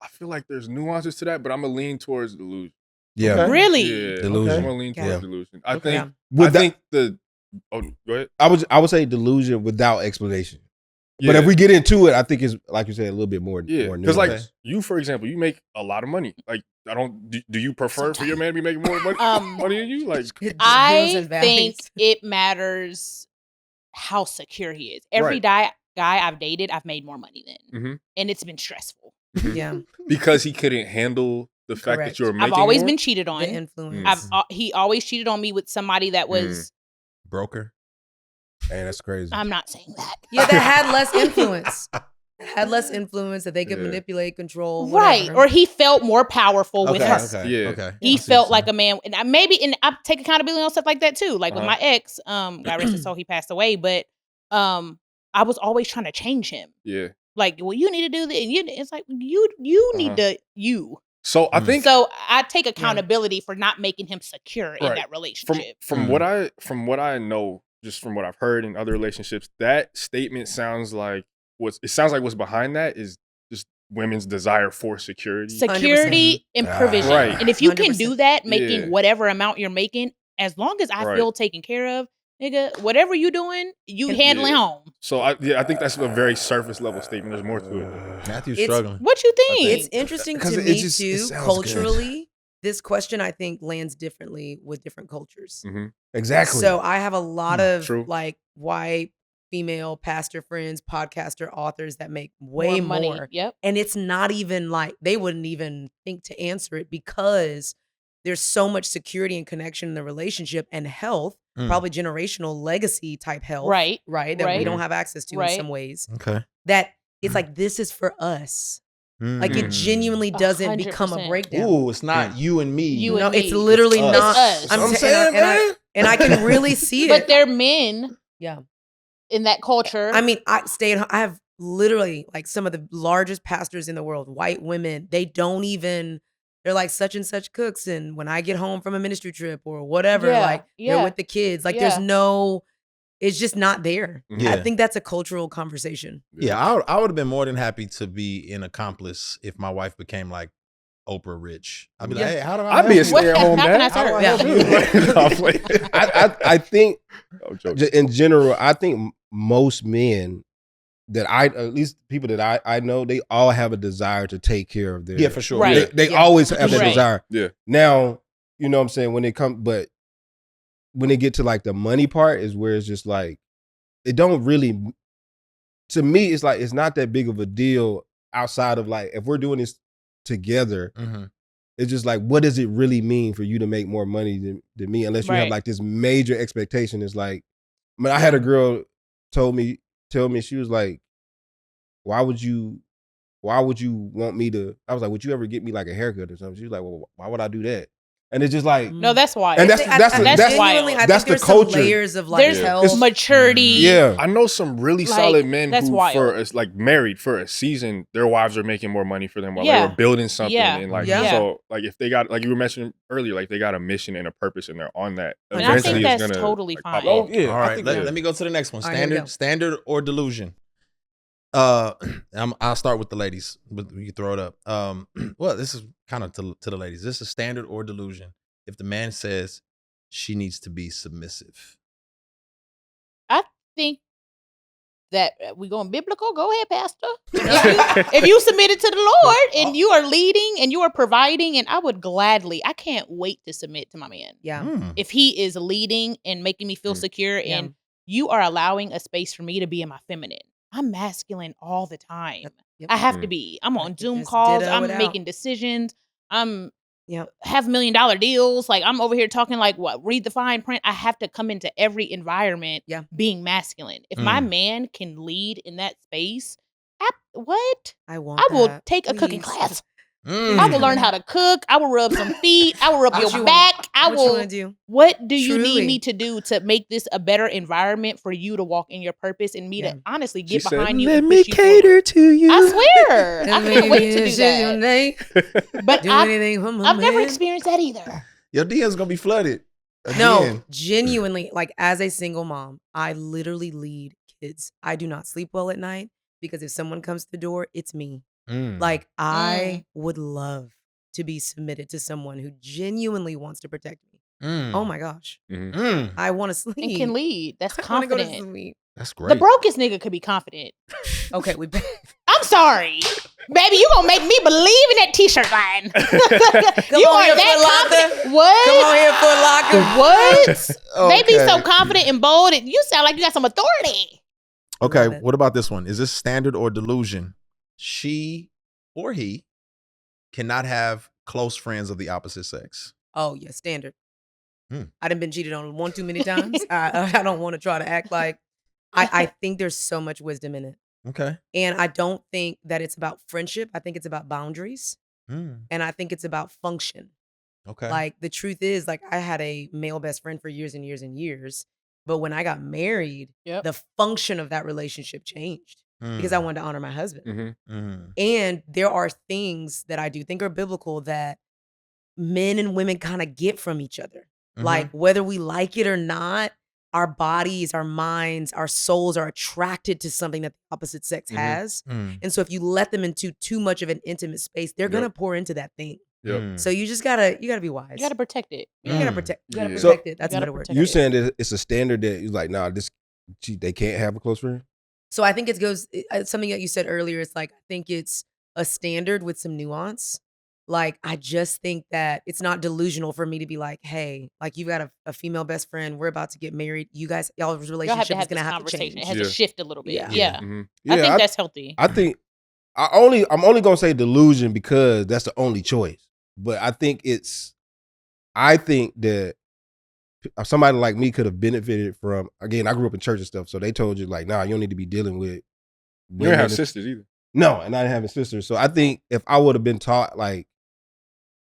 I feel like there's nuances to that, but I'm gonna lean towards delusion. Yeah. Okay. Really? Yeah, Delusion. I'm gonna lean towards Yeah. delusion. I Okay. think. With I that- think the. Oh, go ahead. I would say delusion without explanation. But Yeah. if we get into it, I think it's like you said, a little bit more. Yeah, more because like nuanced. you, for example, you make a lot of money. Like I don't. Do you prefer for your man to be making more money, money than you? Like It hills I and valleys. think it matters how secure he is. Every Right. guy I've dated, I've made more money than, Mhm. and it's been stressful. Yeah, because he couldn't handle the fact Correct. that you're making. I've always more? been cheated on. the influence. He always cheated on me with somebody that was. Broker. Man, that's crazy. I'm not saying that. Yeah, that had less influence. Had less influence that they could Yeah. manipulate, control, Right, whatever. or he felt more powerful with her. Okay. Yeah. Okay. He I see felt what like you're a man, and I take accountability on stuff like that too. Like with Uh-huh. my ex, God rest his soul, he passed away, but I was always trying to change him. Yeah. Like, well, you need to do this. And it's like you need to you. So I think So I take accountability for not making him secure in Right. that from relationship. what I know, just from what I've heard in other relationships, that statement sounds like what's behind that is just women's desire for security. Security and provision. Right. And if you can do 100%. that, making Yeah. whatever amount you're making, as long as I Right. feel taken care of, nigga, whatever you doing, you handling Yeah. home. So I think that's a very surface level statement. There's more to it. Matthew's It's- struggling. What you think? It's interesting 'Cause to it me just- it too, sounds good. culturally. This question, I think, lands differently with different cultures. Exactly. So I have a lot of True. like white female pastor friends, podcaster, authors that make way more. money. Yep. And it's not even like they wouldn't even think to answer it because there's so much security and connection in the relationship and health, probably generational legacy type health. Right. Right. That Right. we don't have access to in Right. some ways. Okay. That it's like, this is for us. Like it Mm. genuinely doesn't become a 100%. breakdown. Ooh, it's not you and me. You No, and it's me. literally It's not. us. That's what I'm and saying, man. and I can really see it. But they're men Yeah. in that culture. I mean, I stay at home. I have literally like some of the largest pastors in the world, white women. They don't even, they're like such and such cooks. And when I get home from a ministry trip or whatever, Yeah, like yeah. they're with the kids. Like Yeah. there's no, it's just not there. Yeah. I think that's a cultural conversation. Yeah, I would have been more than happy to be an accomplice if my wife became like Oprah rich. I'd be like, Yeah. hey, how do I I'd be a help you? stay-at-home How can I dad. How do I Yeah. help you? No, I'm playing. I think I'm joking. in general, I think most men that at least people that I know, they all have a desire to take care of their. Yeah, for sure. Right. They Yeah. always have that Right. desire. Yeah. Now, you know what I'm saying? But when they get to like the money part is where it's just like, it don't really, to me, it's like, it's not that big of a deal outside of like, if we're doing this together, Mhm. it's just like, what does it really mean for you to make more money than me? Unless you have Right. like this major expectation. It's like, I mean, I had a girl tell me, she was like, why would you want me to? I was like, would you ever get me like a haircut or something? She was like, well, why would I do that? And it's just like, No, that's why. and that's genuinely, I that's think the there's culture. some layers of like There's health. maturity. Yeah. I know some really Like, solid men that's who, wild. for us, like married for a season, their wives are making more money for them while Yeah. they were building something. Yeah. And like, Yeah. so like if they got, like you were mentioning earlier, like they got a mission and a purpose and they're on that. And I think eventually it's that's gonna, totally like, pop fine. off. yeah. All I right, think let me go to the next one. All right, here we go. Standard or delusion. I'll start with the ladies, but we can throw it up. Well, this is kind of to the ladies. This is standard or delusion. If the man says she needs to be submissive, I think that we going biblical. Go ahead, Pastor. If you submitted to the Lord and you are leading and you are providing, and I would gladly, I can't wait to submit to my man. Yeah. If he is leading and making me feel secure, Yeah. and you are allowing a space for me to be in my feminine. I'm masculine all the time. Yep. I have to be. I'm on could Zoom just calls. ditto I'm it out. making decisions. I'm Yep. have $1 million deals. Like I'm over here talking like what? Read the fine print. I have to come into every environment Yeah. being masculine. If my man can lead in that space, what? I want I will that. take a cooking Please. class. I will learn how to cook. I will rub some feet. I will rub What your you back. I What you will. want to do? What do you need Truly. me to do to make this a better environment for you to walk in your purpose and me Yeah. to honestly She get said, behind you let and me push you forward? cater to you. I swear. I can't wait to do that. But Do I've anything for my never man. experienced that either. your DM's gonna be flooded. No, again. genuinely, like as a single mom, I literally lead kids. I do not sleep well at night because if someone comes to the door, it's me. Like I would love to be submitted to someone who genuinely wants to protect me. Oh my gosh. I want to sleep. And can lead. That's I wanna go to confident. sleep. That's The great. brokest nigga could be confident. Okay, we I'm sorry. Baby, you gonna make me believe in that t-shirt line. You on are here, that Foot confident. What? Come on here, Foot Locker. What? They be so Okay. confident and bold. And you sound like you got some authority. Okay, Love it. what about this one? Is this standard or delusion? She or he cannot have close friends of the opposite sex. Oh yeah, standard. Hmm. I done been cheated on one too many times. I don't want to try to act like. I think there's so much wisdom in it. Okay. And I don't think that it's about friendship. I think it's about boundaries. Mm, And I think it's about function. okay. Like the truth is, like I had a male best friend for years and years and years. But when I got married, Yep. the function of that relationship changed because I wanted to honor my husband. Mm. And there are things that I do think are biblical that men and women kind of get from each other. Like whether we like it or not, our bodies, our minds, our souls are attracted to something that the opposite sex has. Mm. And so if you let them into too much of an intimate space, they're gonna pour into that thing. Yep. So you just gotta be wise. You gotta protect it. You gotta protect. You gotta Yeah. protect it. You That's a gotta better word. protect You it. saying that it's a standard that you're like, nah, they can't have a close friend? So I think it goes something that you said earlier. It's like I think it's a standard with some nuance. Like I just think that it's not delusional for me to be like, hey, like you've got a female best friend. We're about to get married. You guys, y'all's Y'all have relationship to is have gonna this have to conversation. change. It has Yeah. to shift a little bit. Yeah. Yeah. Mhm. I think that's healthy. I think I'm only gonna say delusion because that's the only choice. But I think that somebody like me could have benefited from. Again, I grew up in church and stuff, so they told you like, nah, you don't need to be dealing with. You women don't have and- sisters either. No, and I didn't have a sister. So I think if I would have been taught like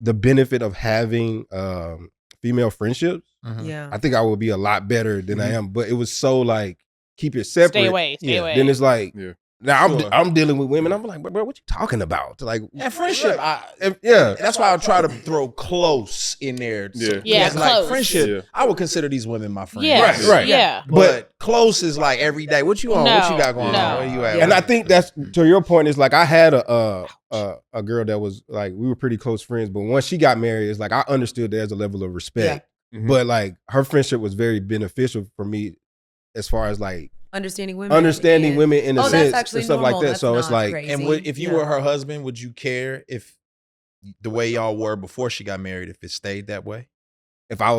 the benefit of having female friendships, Yeah. I think I would be a lot better than I am. But it was so like keep it separate. Stay away. Stay Yeah. away. Then it's like Yeah. now Sure. I'm dealing with women. I'm like, bro, what you talking about? Like, And friendship, yeah. that's why I try to throw close in there. Yeah. Yeah, because, like close. friendship, Yeah. I would consider these women my friends. Yes. Right. Yeah. But close is like every day. What you on? What No, you got going no. on? Where you at? And I think that's to your point. Is like I had a girl that was like we were pretty close friends, but once she got married, it's like I understood there's a level of respect. Mhm. But like her friendship was very beneficial for me as far as like Understanding women. understanding and- women in a Oh, that's sense actually and stuff normal. like that. That's So it's not like crazy. And if you Yeah. were her husband, would you care if the way y'all were before she got married, if it stayed that way? if I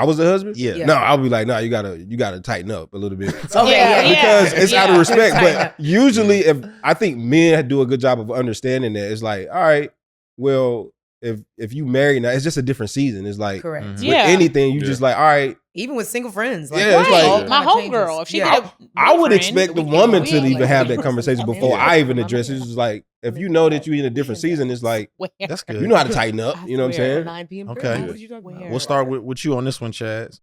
was a husband, Yeah. no, I'll be like, no, you gotta tighten up a little bit. Okay, Yeah. Because it's out of Yeah. respect. Tighten But up. usually, if I think men do a good job of understanding that, it's like, all right, well, if you married now, it's just a different season. It's like Correct. with Yeah. anything, you just like, all right. Even with single friends. Yeah, it's like- all my kinda homegirl. changes. If she Yeah. get a I would boyfriend, expect the we woman can- to we even like- have that conversation before I even address it. It's just like, if you know that you're in a different season, it's like, That's good. you know how to tighten up. You know what I'm swear. saying? 9 p.m. Okay. prayer. What are you talking about? We'll start with you on this one, Chaz.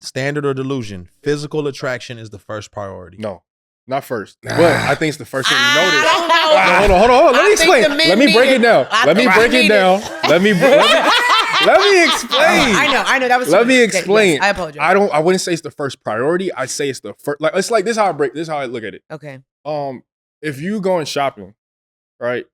Standard or delusion? Physical attraction is the first priority. No, not first. But I think it's the first thing you notice. I don't know. No, hold on. Let I me think explain. the men Let me break need it down. I Let me think break we it need down. Let me explain. I know. That was. Let me okay, explain. yes, I apologize. I wouldn't say it's the first priority. I say it's the first. Like, it's like this. This is how I look at it. Okay. If you going shopping, right,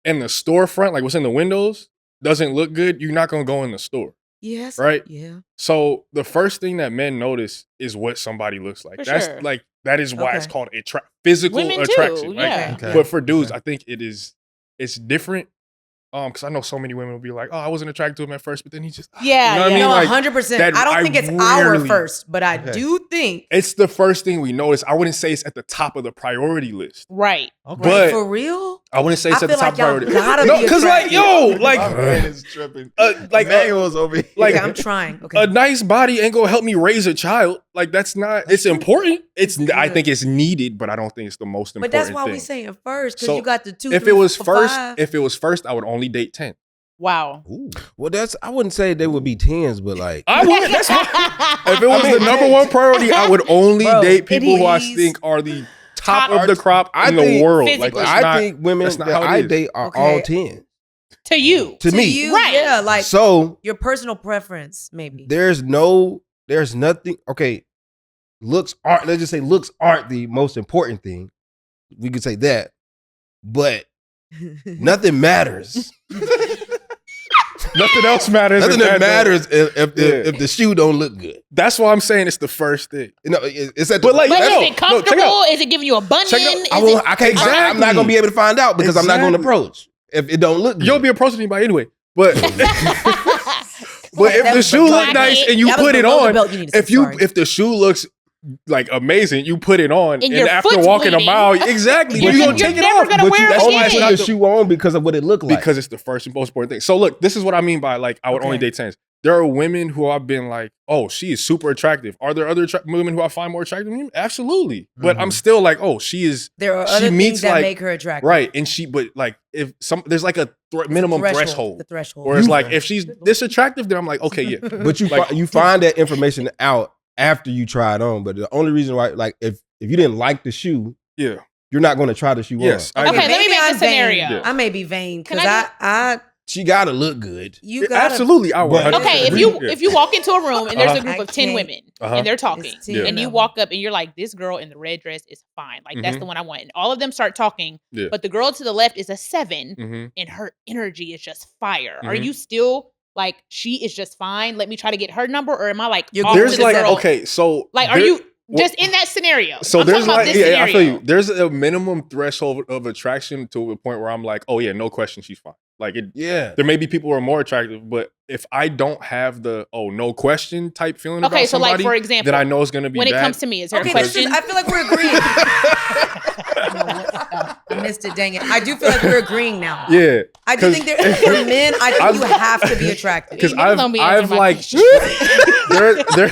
and the storefront, like what's in the windows, doesn't look good, you're not gonna go in the store. Yes. Right? Yeah. So the first thing that men notice is what somebody looks like. For That's sure. like that is why it's Okay. called physical Women too, attraction. yeah. Okay. But for dudes, Okay. I think it's different. Because I know so many women will be like, "Oh, I wasn't attracted to him at first, but then he just Yeah, You know what I yeah. mean? No, Like, 100%. that I don't I think it's our rarely- first, but I Okay. do think. it's the first thing we notice. I wouldn't say it's at the top of the priority list. Right. Okay. But For real? I wouldn't say it's I at the feel top like y'all priority. gotta No, be because like attracted. like My brain is tripping. like Manuel's over here. like- Okay, I'm trying. Okay. a nice body ain't gonna help me raise a child. Like that's not. It's important. I think it's needed, but I don't think it's the most but important. that's why thing. we saying first, because So, you got the 2, If 3, it was 4, first, 5. if it was first, I would only date 10. Wow. Ooh. Well, I wouldn't say they would be 10s, but like, I would. That's if it was I mean, the number one priority, I would only Bro, date people who I it is. think are the top Top- of the crop I in the think world. physically. Like that's I not- think women that's not that how it I is. date are Okay. all 10 To you. to me. You, Right. Yeah, like So your personal preference, maybe. there's nothing. Okay, looks aren't. Let's just say looks aren't the most important thing. We could say that, but nothing matters. Nothing else matters. Nothing if that that don't- matters if the shoe don't look good. That's why I'm saying it's the first thing. You know, it's at But like, But no, is no, it check it comfortable? out. Is it giving you a bunion? Check it out. Is I it- won't. I can't. I'm not Exactly. gonna be able to find out because I'm not gonna Exactly. approach if it don't look good. You'll be approaching anybody anyway. But but if That the was shoe below- look nice and you that was put it below the on, belt you needed to say, sorry. if the shoe looks like amazing, you put it on, And and your after foot's walking bleeding. a mile, exactly, You're you're gonna you're take it never off. gonna but wear you it only again. put the shoe on because of what it looked like. Because it's the first and most important thing. So look, this is what I mean by like I would only Okay. date 10s. There are women who I've been like, oh, she is super attractive. Are there other women who I find more attractive than me? Absolutely. But I'm still like, oh, she is There are she other meets, things that like- make her attractive. right. And but like if there's like a minimum threshold. The threshold. Where it's like if she's this attractive, then I'm like, okay, yeah. But you Like- you find that information out after you try it on. But the only reason why, like, if you didn't like the shoe, Yeah. you're not going to try the shoe Yes. on. I Okay, agree. let me maybe make a I'm vain. scenario. Yeah. I may be vain Can because I She got to look good. you got Absolutely. I would. But- 100% Okay, agree. Yeah. if you walk into a room and there's a Uh-huh. group of I 10 can't- women Uh-huh. and they're talking, Yeah. and you walk up and you're like, this girl in the red dress is fine. Like, that's Mhm. the one I want. And all of them start talking, Yeah. but the girl to the left is a 7 Mhm. and her energy is just fire. Are Mhm. you still like, she is just fine? Let me try to get her number? Or am I like, You're off There's to the like girl? okay, so Like, are there- you just in that scenario? So I'm there's talking about like this yeah, scenario. I feel you. There's a minimum threshold of attraction to a point where I'm like, oh yeah, no question, she's fine. Like it. Yeah. There may be people who are more attractive, but if I don't have the no question type feeling Okay, about so like, somebody, for example, then I know it's gonna be when it bad. comes to me, is there Okay, a this is, question? I feel like we're agreeing. No, I missed it, dang it. I do feel like we're agreeing now. Yeah, I do think there for men, I think you have to be attractive. because Niggas don't be I've answering my like question. there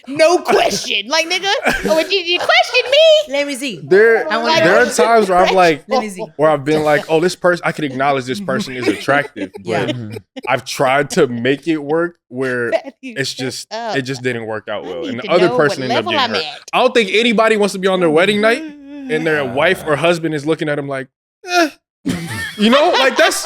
No question. Like, nigga, oh, you question me? Let me see. there I wanna there are know. times where I'm like Let me see. where I've been like, oh, this person, I can acknowledge this person is attractive, but Yeah. I've tried to make it work where Matthew, it's shut just up. it just didn't work out I well, need and the to other know person what ended up level getting I'm hurt. at. I don't think anybody wants to be on their wedding night and their wife or husband is looking at them like, you know, like that's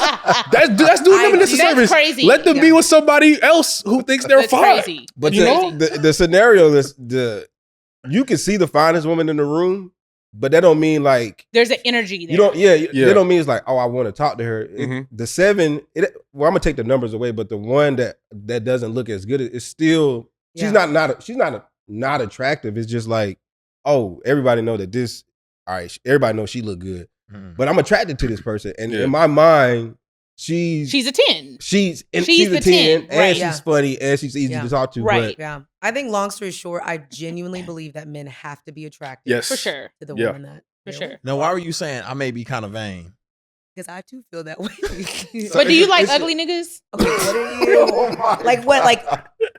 doing them a That's disservice. crazy. Let them be Yeah. with somebody else who thinks they're That's fine. crazy. But You know? the scenario is you can see the finest woman in the room, but that don't mean like There's an energy there. you don't. Yeah. That don't mean it's like, oh, I want to talk to her. Mhm. The 7, well, I'm gonna take the numbers away, but the one that doesn't look as good is still she's Yeah. not attractive. It's just like, oh, everybody know that this. All right, everybody knows she look good, but I'm attracted to this person, and Yeah. in my mind, she's She's a 10. she's She's a the 10, 10, and right, she's yeah. funny, and she's easy Yeah. to talk to. Right. Yeah. I think long story short, I genuinely believe that men have to be attracted Yes. For sure. to the For Yeah. woman that sure. Now, why were you saying I may be kind of vain? Because I too feel that way. But do you like ugly niggas? Okay, what are you? Oh my Like what? God. Like,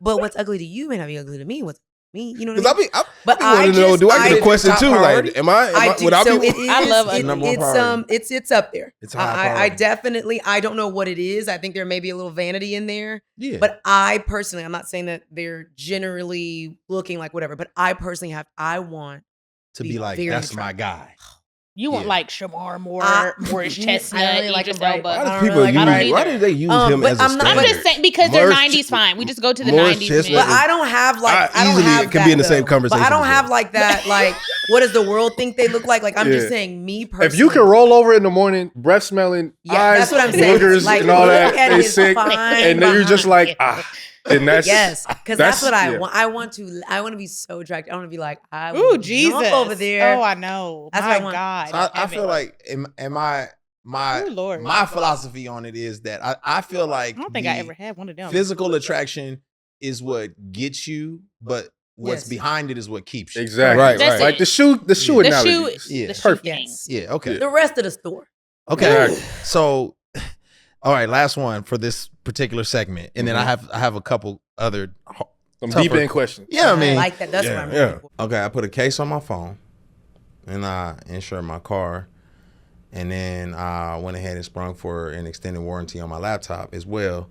but what's ugly to you may not be ugly to me. What's me? You know what I Because mean? I be I wanting to know, just- do I get I- a question top too? priority? Like, am I do. would I So be? it is. I love ugly. Number one priority. It's up there. It's a high I priority. definitely. I don't know what it is. I think there may be a little vanity in there. Yeah. But I personally, I'm not saying that they're generally looking like whatever. But I personally I want. to be like, very that's my attractive. guy. You want Yeah. like Shamar Moore, Morris I Chestnut, don't really like Idris him, right? Elba. Why I do don't people really like use? him either. Why do they use him but as a I'm not- standard? I'm just saying because they're Morris 90s fine. We just go to the Morris 90s Chestnut men. But I don't have like I don't easily have it can that, be in the same though. conversation But I don't as have that. like that. Like, what does the world think they look like? Like, I'm just Yeah. saying, me personally. If you can roll over in the morning, breath smelling, Yeah, eyes, that's what I'm saying. boogers, Like, and all that, look at they his sick, fine and then you're just like, and that's Yes, because that's what I yeah. want. I want to be so attracted. I want to be like, I Ooh, will Jesus. jump over there. Oh, I know. That's My what I want. God. So I heaven. feel like my Ooh, Lord. my philosophy on it is that I feel like I don't think I ever had one of them. physical attraction is what gets you, but what's Yes. behind it is what keeps you. exactly Right, That's right. Like the shoe the shoe, analogy. Yeah. the shoe Perfect. thing. Yes. Yeah. Okay. The rest of the store. Okay. Exactly. So, all right, last one for this particular segment, and then I Mm-hmm. have a couple other. Some Tougher. deep end questions. Yeah, I mean, like that. That's what yeah, I'm yeah. looking for. okay, I put a case on my phone, and I insured my car, and then I went ahead and sprung for an extended warranty on my laptop as well.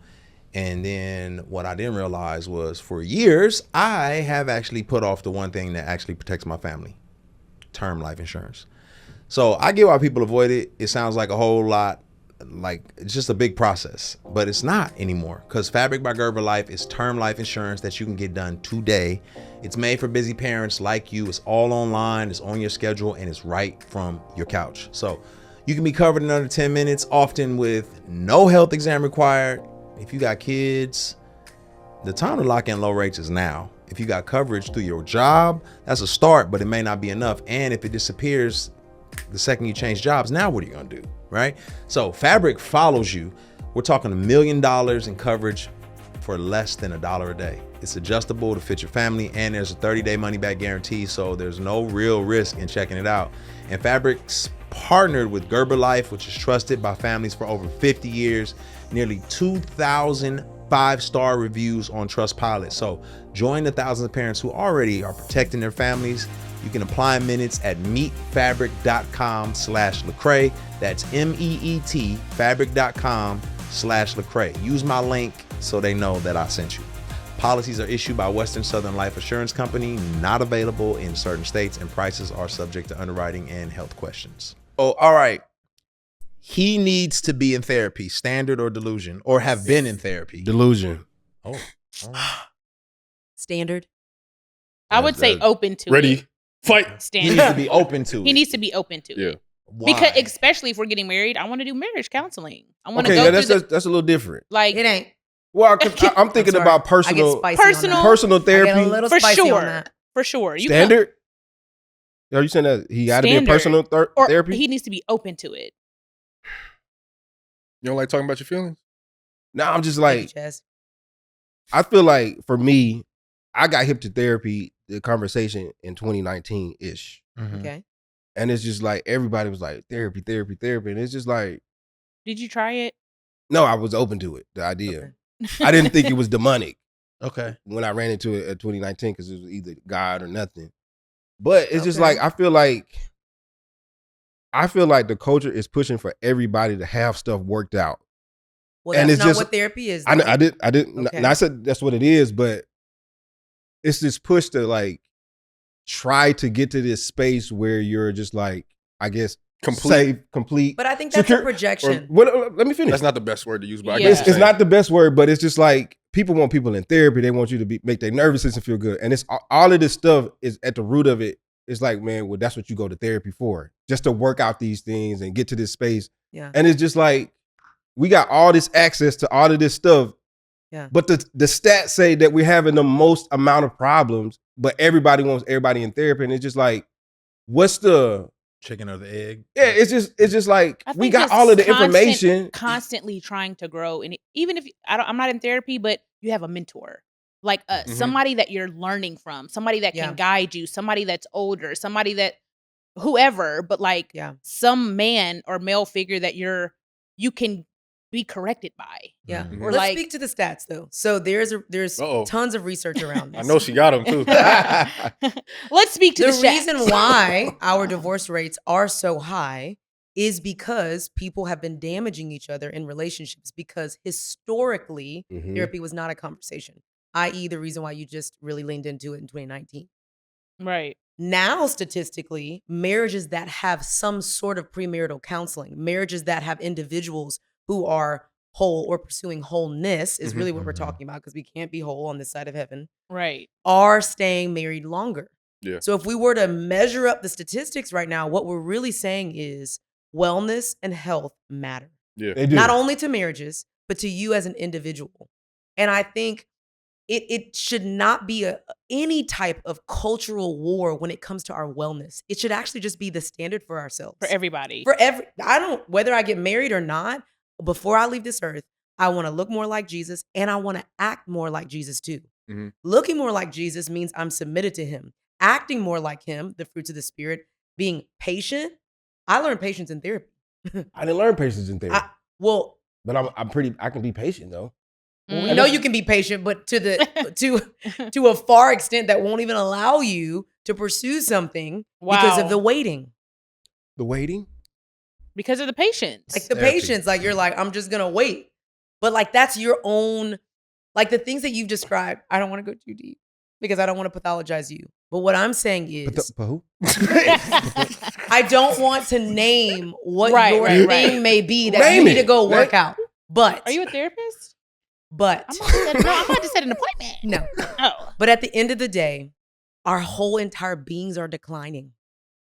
And then what I didn't realize was for years, I have actually put off the one thing that actually protects my family, term life insurance. So I get why people avoid it. It sounds like a whole lot, like it's just a big process, but it's not anymore because Fabric by Gerber Life is term life insurance that you can get done today. It's made for busy parents like you. It's all online, it's on your schedule, and it's right from your couch. So you can be covered in under 10 minutes, often with no health exam required. If you got kids, the time to lock in low rates is now. If you got coverage through your job, that's a start, but it may not be enough. And if it disappears the second you change jobs, now what are you gonna do, right? So Fabric follows you. We're talking $1 million in coverage for less than $1 a day. It's adjustable to fit your family, and there's a 30-day money-back guarantee, so there's no real risk in checking it out. And Fabric's partnered with Gerber Life, which is trusted by families for over 50 years, nearly 2,000 5-star reviews on Trustpilot. So join the thousands of parents who already are protecting their families. You can apply in minutes at meetfabric.com/Lecrae. That's MEET fabric.com/Lecrae. Use my link so they know that I sent you. Policies are issued by Western Southern Life Assurance Company, not available in certain states, and prices are subject to underwriting and health questions. Oh, all right. He needs to be in therapy, standard or delusion, or have been in therapy. Delusion. Oh, all right. Standard. I would say open to Ready, it. fight. He Standard. needs to be open to it. He needs to be open to Yeah. it. Why? Because especially if we're getting married, I want to do marriage counseling. I want to Okay, go yeah, through that's a little different. like It ain't. Well, 'cause I'm thinking sorry. about I get personal spicy Personal- on that. personal I get a therapy. little for spicy on sure. that. For sure. You Standard. Are you saying that he got to be in Standard. personal or therapy? he needs to be open to it. You don't like talking about your feelings? No, I'm just Thank you, like, Chaz. I feel like for me, I got hip to therapy, the conversation in 2019-ish. Mhm. Okay. And it's just like, everybody was like, therapy. And it's just like, Did you try it? no, I was open to it, the idea. Okay. I didn't think it was demonic Okay. when I ran into it at 2019 because it was either God or nothing. But it's just Okay. like, I feel like the culture is pushing for everybody to have stuff worked out. Well, And that's it's not just- what therapy is. I though. didn't. Okay. And I said that's what it is, but it's this push to like try to get to this space where you're just like, I guess, safe, complete. But I think that's secure- a projection. Let me finish. That's not the best word to use, but I Yeah. guess It's not the best word, but it's just like people want people in therapy. They want you to make their nervous system feel good, and it's all of this stuff is at the root of it. It's like, man, well, that's what you go to therapy for, just to work out these things and get to this space. Yeah. And it's just like we got all this access to all of this stuff. Yeah. But the stats say that we're having the most amount of problems, but everybody wants everybody in therapy, and it's just like, what's the Chicken or the egg? yeah? It's just like I we think got just all of the constant- information. Constantly trying to grow, and even if I'm not in therapy, but you have a mentor, like Mhm. somebody that you're learning from, somebody that Yeah. can guide you, somebody that's older, somebody that whoever, but like Yeah. some man or male figure that you can be corrected by. Yeah. Mhm. Or Let's like- speak to the stats though. So there's Uh-oh. tons of research around this. I know she got him too. Let's speak to the The reason stats. why our divorce rates are so high is because people have been damaging each other in relationships because historically Mhm. therapy was not a conversation, i.e. the reason why you just really leaned into it in 2019. Right. Now, statistically, marriages that have some sort of premarital counseling, marriages that have individuals who are whole or pursuing wholeness is really what we're Mhm. talking about because we can't be whole on this side of heaven, Right. are staying married longer. Yeah. So if we were to measure up the statistics right now, what we're really saying is wellness and health matter. Yeah. They do. Not only to marriages, but to you as an individual. And I think it should not be any type of cultural war when it comes to our wellness. It should actually just be the standard for ourselves. For everybody. Whether I get married or not, before I leave this earth, I want to look more like Jesus and I want to act more like Jesus too. Mhm. Looking more like Jesus means I'm submitted to him. Acting more like him, the fruits of the spirit, being patient. I learned patience in therapy. I didn't learn patience in therapy, Well, but I can be patient though. we know you can be patient, but to the to a far extent that won't even allow you to pursue something because of Wow. the waiting. The waiting. Because of the patience. Like the Therapy. patience, like you're like, I'm just gonna wait. But like that's your own, like the things that you've described, I don't want to go too deep because I don't want to pathologize you. But what I'm saying is But who? I don't want to name what Right, your right, thing right. may be that Name you need it. to go work out. But Are you a therapist? but I'm about to set an appointment. no. Oh. But at the end of the day, our whole entire beings are declining.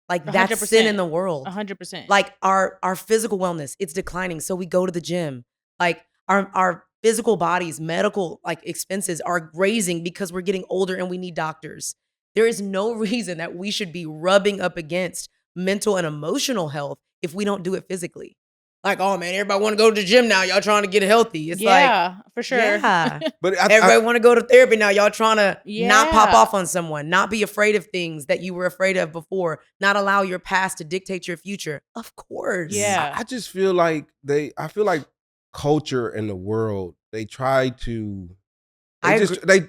Like that's 100%. sin in the world. 100%. Like our physical wellness, it's declining. So we go to the gym. Like our physical bodies, medical like expenses are raising because we're getting older and we need doctors. There is no reason that we should be rubbing up against mental and emotional health if we don't do it physically. Like, oh man, everybody want to go to the gym now. Y'all trying to get healthy. It's yeah, for like, sure. yeah. But Everybody want to go to therapy now. Y'all trying to not pop Yeah. off on someone, not be afraid of things that you were afraid of before, not allow your past to dictate your future. Of course. Yeah. I just feel like I feel like culture and the world, they try to I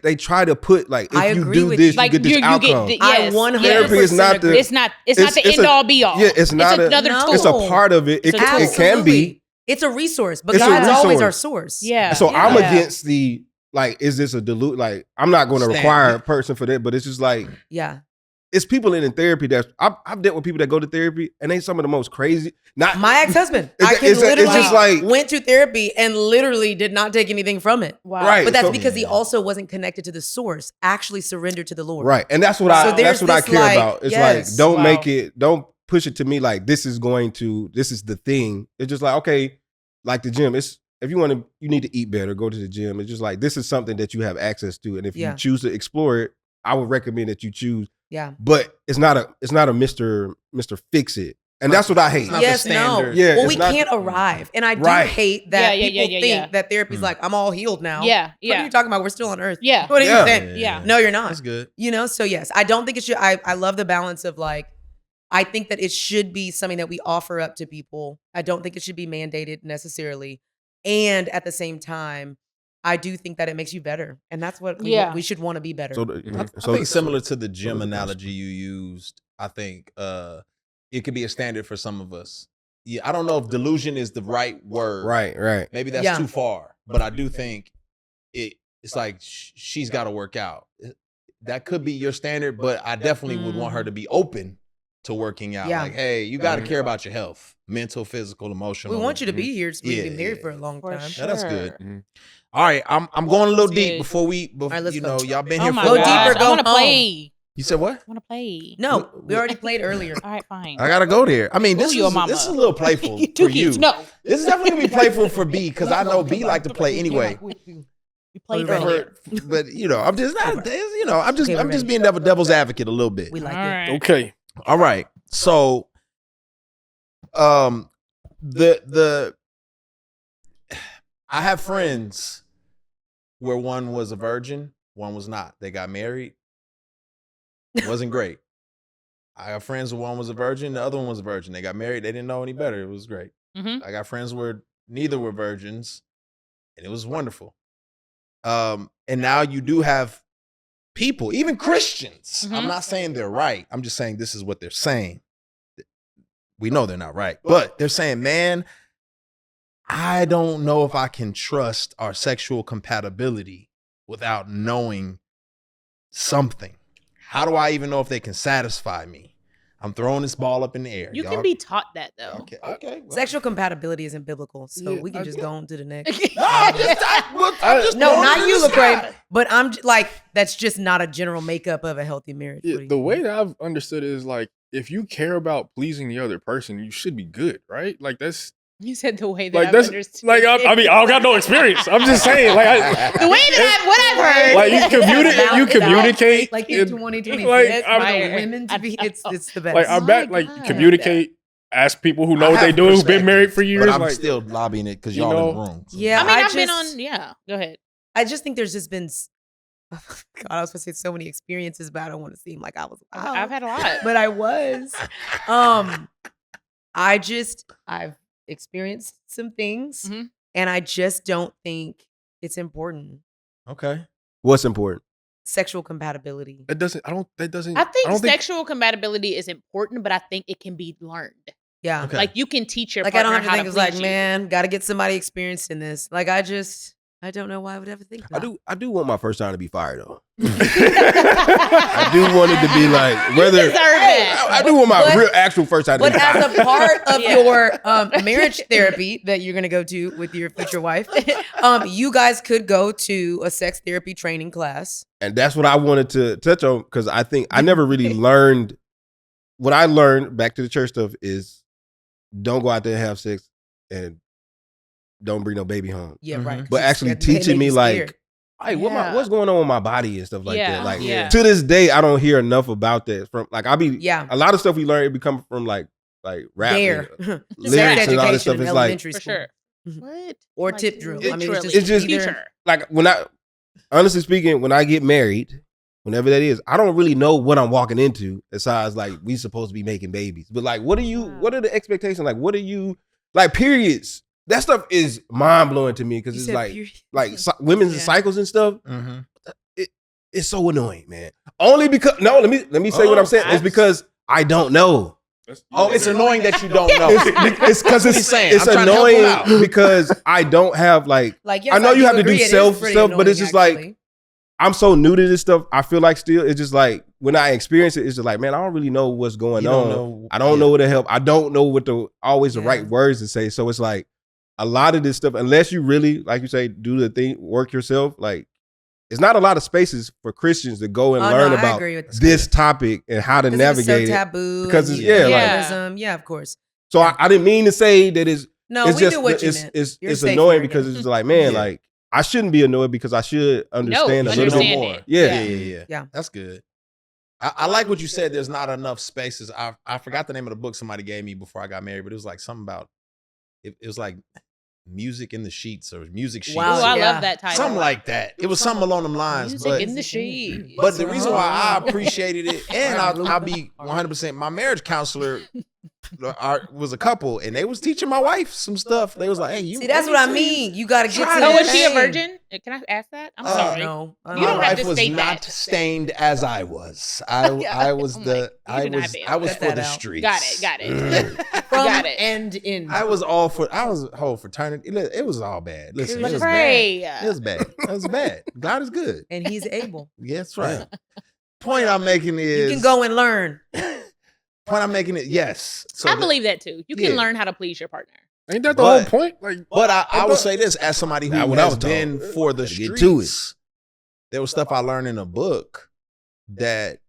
they try to put like if I you agree do with this, you. you get this outcome. I 100% Therapy is not the- agree. It's not the it's end a- all be all. Yeah, it's not a- another No. tool. It's a part of it. It's It, a tool. it can be. Absolutely. It's a resource, but It's a God's always resource. our source. Yeah. So I'm Yeah. against the like, is this a dilute? Like, I'm not going to Stand. require a person for that, but it's just like, Yeah. it's people in therapy that I've dealt with people that go to therapy and they some of the most crazy. Not My ex-husband, It's- I can it's literally just like- went to therapy and literally did not take anything from it. Wow. Right. But that's So- because he also wasn't connected to the source, actually surrendered to the Lord. right, and that's what So that's what I there's care this, like, about. It's yes. like don't Wow. make it, don't push it to me like this is the thing. It's just like, okay, like the gym. It's if you need to eat better, go to the gym. It's just like this is something that you have access to, and if Yeah. you choose to explore it, I would recommend that you choose. Yeah. But it's not a Mr. Fix It, and that's what I hate. It's not the Yes, no. standard. Yeah, Well, it's we not- can't arrive. And I do Right. hate that Yeah, people yeah, think yeah. that therapy's like, I'm all healed now. Yeah. What Yeah. are you talking about? We're still on earth. Yeah. What are Yeah. you saying? Yeah. No, you're not. That's good. You know, so yes, I don't think it should. I love the balance of like, I think that it should be something that we offer up to people. I don't think it should be mandated necessarily. And at the same time, I do think that it makes you better. And that's what Yeah. we should want to be better. So, I think similar to the gym analogy you used, I think it could be a standard for some of us. Yeah, I don't know if delusion is the right word. right. Maybe that's Yeah. too far. But I do think it's like she's got to work out. That could be your standard, but I definitely would want her to be open to working out. Yeah. Like, hey, you got to care about your health, mental, physical, emotional. we want you to be here so we can Yeah, be married yeah. for a long For time. Yeah, that's good. sure. All right, I'm going a little That's deep good. before right, let's you go. know, y'all been Oh here my for a Go while. deeper, gosh. go I want to home. play. You said what? I want to play. No, we already played earlier. All right, fine. I gotta go there. I mean, this Ooh, your is mama. this is a little playful Two for you. kids. No. This is definitely gonna be playful for B because I know B like to play anyway. We played We're earlier. But you know, I'm just not. You know, I'm just Okay, we're I'm just ready. being devil's advocate a little bit. We All like it. right. Okay. All right. So, the I have friends where one was a virgin, one was not. They got married. Wasn't great. I got friends where one was a virgin, the other one was a virgin. They got married. They didn't know any better. It was great. Mhm. I got friends where neither were virgins, and it was wonderful. And now you do have people, even Christians. I'm Mhm. not saying they're right. I'm just saying this is what they're saying. We know they're not right, but they're saying, man, I don't know if I can trust our sexual compatibility without knowing something. How do I even know if they can satisfy me? I'm throwing this ball up in the air. You Y'all- can be taught that though. Okay. Well, Sexual compatibility isn't biblical, so Yeah, we can just go on to the next. I'm just No, throwing not it you, in the Lecrae. sky. But like, that's just not a general makeup of a healthy marriage. Yeah, What do you the way think? that I've understood it is like if you care about pleasing the other person, you should be good, right? Like that's You said the way that like I've that's understood. like I mean I don't got no experience. I'm just saying like the way that what I've heard. like you communicate Like in it- 2026, like, for I'm- the women to be, it's the best. like I My bet like God. communicate, ask people who know I what they have do, who've been married for perspectives, years. but I'm like still lobbying it because you y'all in know, the room. So- Yeah, I mean, I I've been just- on. Yeah, go ahead. I just think there's just been, God, I was supposed to say so many experiences, but I don't want to seem like I was. I've had a lot. but I was. I've experienced some things, Mhm. and I just don't think it's important. Okay. What's important? Sexual compatibility. that doesn't. I don't. That doesn't. I think don't sexual compatibility is important, but I think it can be learned. Yeah. Okay. Like you can teach your Like I partner don't have to how think to it's like, please you. man, got to get somebody experienced in this. Like I don't know why I would ever think that. I do want my first time to be fire though. I do want it to be like whether deserve that. I do want my But- real actual first time to But be fire. as a part of Yeah. your marriage therapy that you're gonna go to with your future wife, you guys could go to a sex therapy training class. And that's what I wanted to touch on because I think I never really learned what I learned back to the church stuff is don't go out there and have sex and don't bring no baby home. Yeah, Mhm. right. 'cause But you actually scared- they teaching make me you like, scared. hey, Yeah. what's going on with my body and stuff like Yeah, that. Like yeah. to this day, I don't hear enough about that. From like I be Yeah. a lot of stuff we learn it become from like rap, There. and Sex lyrics and all this education stuff. in It's like elementary For school. sure. Mhm. What? Or Like, tip drill. I mean, it's literally. just just- either- future. like when I honestly speaking, when I get married, whenever that is, I don't really know what I'm walking into. Besides, like we supposed to be making babies, but like, what are you? Wow. What are the expectations? Like, what are you? Like periods. That stuff is mind blowing to me because You it's said like period. women's Yeah. cycles and stuff. Mm-hmm. It's so annoying, man. Only because let me say what I'm saying. It's because I don't know. Oh, it's annoying that you don't know. It's because That's what he's saying. it's I'm trying to help him annoying out. because I don't have like Like, yes, I know you have to do agree, it is self pretty stuff, but it's annoying, just like actually. I'm so new to this stuff. I feel like still it's just like when I experience it, it's just like man, I don't really know what's going You on. don't know. I don't know what to help. I don't know what the Yeah. right words to say. So it's like a lot of this stuff, unless you really, like you say, do the thing, work yourself. Like it's not a lot of spaces for Christians to go and Oh, learn no, I about agree with this topic and how to 'Cause navigate it's so it. taboo Because and it's- yeah, like- legalism. Yeah, of course. So I didn't mean to say that it's No, it's we just knew what you it's meant. it's, You're it's safe annoying word, because yeah. it's just like man, Yeah. like I shouldn't be annoyed because I should understand a little understand bit it. more. Yeah. Yeah. Yeah. That's good. I like what you said. There's not enough spaces. I forgot the name of the book somebody gave me before I got married, but it was like something about it was like music in the sheets or music sheets. Wow, Ooh, I yeah. love that title. Something like that. It was something along them lines. Music But in the sheet. But the reason why I appreciated it, and Alright, I'll be 100%, my marriage counselor was a couple, and they was teaching my wife some stuff. They was like, hey, you See, that's what I mean. You got to get Try to to So the was she a thing. virgin? Can I ask that? I'm sorry. No. You My don't have wife to was state not that. stained as I was. I was I'm the like, you did not be I was cut for that the out. streets. Got it. From Got it. end in. I was all for. I was a whole fraternity. It was all bad. Listen, it was bad. Lecrae. It was bad. It was bad. God is good. And he's able. Yeah, that's right. Point I'm making is You can go and learn. Point I'm making it. Yes. So I believe that too. You can Yeah. learn how to please your partner. Ain't that the But- whole point? Like, But I will say this as somebody who Not what I has was told. been for the Gotta get streets. to it. There was stuff I learned in a book that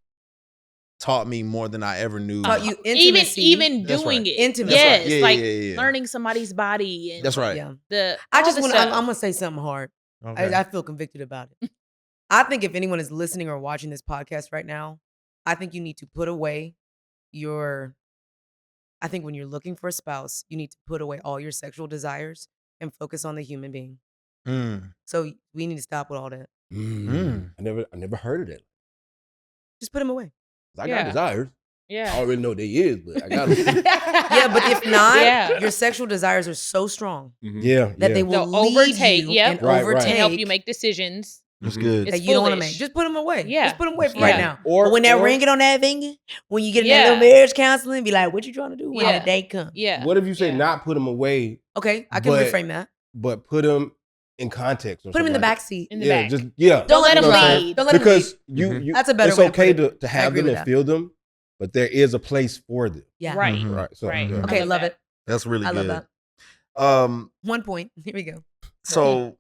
taught me more than I ever knew. Taught you Even intimacy. That's doing right. it. Intimacy. Yes, That's right. Yeah, like yeah, yeah. learning somebody's body and That's right. Yeah. the. I all just the want. stuff. I'm gonna say something hard. Okay. I feel convicted about it. I think if anyone is listening or watching this podcast right now, I think you need to put away your. I think when you're looking for a spouse, you need to put away all your sexual desires and focus on the human being. Mm. So we need to stop with all that. I never heard of that. Just put them away. I Yeah. got desires. Yeah. I don't really know what they is, but I got them. Yeah, but if not, Yeah. your sexual desires are so strong Yeah, that they They'll will lead overtake, you yep. and Right, right. overtake And help you make decisions. That's Mhm. good. It's that you don't want to foolish. make. Just put them away. Yeah. Just put them away That's right good. now. Or- But when that or- ring get on that finger, when you get in that Yeah. little marriage counseling, be like, what you trying to do when Yeah. the day comes? Yeah. What if you say Yeah. not put them away, Okay, I can But- reframe that. but put them in context? Or Put them in the something like back seat. In the yeah, back. just Don't let them them you know what I'm lead. Don't let them because lead. you That's a better it's way to put okay it. to I have agree them with and that. feel them, but there is a place for them. Yeah. Right. Mhm. Right. So Right. yeah. Okay, love love that. it. That's really I good. love that. Um, 1 point. Here we go. so,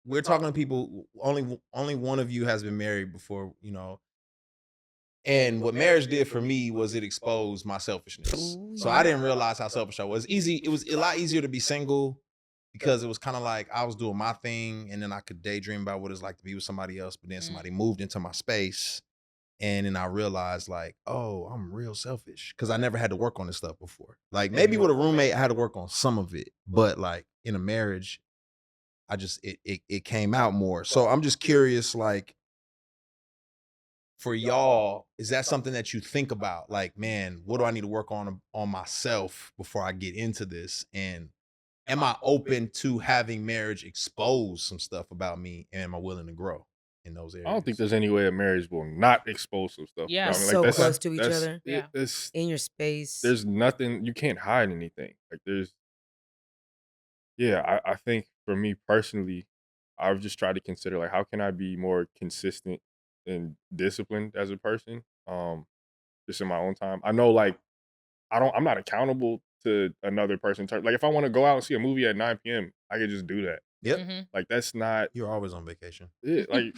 we're talking to people. Only one of you has been married before, you know. And what marriage did for me was it exposed my selfishness. Ooh, So yeah. I didn't realize how selfish I was. It was a lot easier to be single because it was kind of like I was doing my thing, and then I could daydream about what it's like to be with somebody else. But then somebody moved into my space, and then I realized like, oh, I'm real selfish because I never had to work on this stuff before. Like maybe with a roommate, I had to work on some of it, but like in a marriage, I just it came out more. So I'm just curious, like, for y'all, is that something that you think about? Like, man, what do I need to work on myself before I get into this? And am I open to having marriage expose some stuff about me? And am I willing to grow in those areas? I don't think there's any way a marriage will not expose some stuff. Yeah. You know what I mean? So that's- close to each that's- other. Yeah. It's, In your space. there's nothing, you can't hide anything. Like I think for me personally, I've just tried to consider like how can I be more consistent and disciplined as a person, just in my own time. I know like I'm not accountable to another person. Like if I want to go out and see a movie at 9 p.m., I could just do that. Yep. Mhm. Like that's not You're always on vacation. it. Like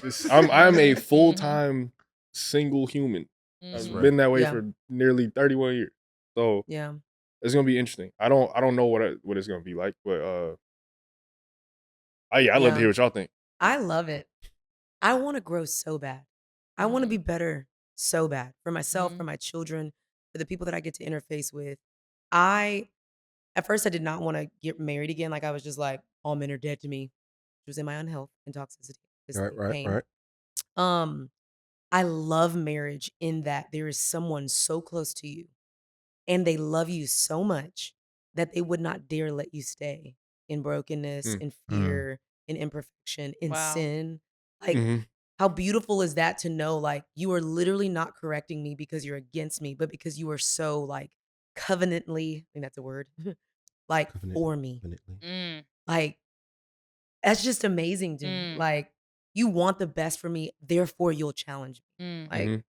I'm a full-time single human. I've Mhm. right. been that way Yeah. for nearly 31 years. So Yeah. it's gonna be interesting. I don't know what it's gonna be like, but I'd love Yeah. to hear what y'all think. I love it. I want to grow so bad. I want to be better so bad for myself, for my children, for the people that I get to interface with. At first, I did not want to get married again. Like I was just like, all men are dead to me. It was in my own health and toxicity. Pain. I love marriage in that there is someone so close to you and they love you so much that they would not dare let you stay in brokenness, in fear, in imperfection, in Wow. sin. Like, Mhm. how beautiful is that to know, like, you are literally not correcting me because you're against me, but because you are so, like, covenantly, I think that's a word, like, Covenant- for me. Definitely. Mm. Like, that's just amazing to me. Mm. Like, you want the best for me, therefore you'll challenge me. Mm. Like, Mhm.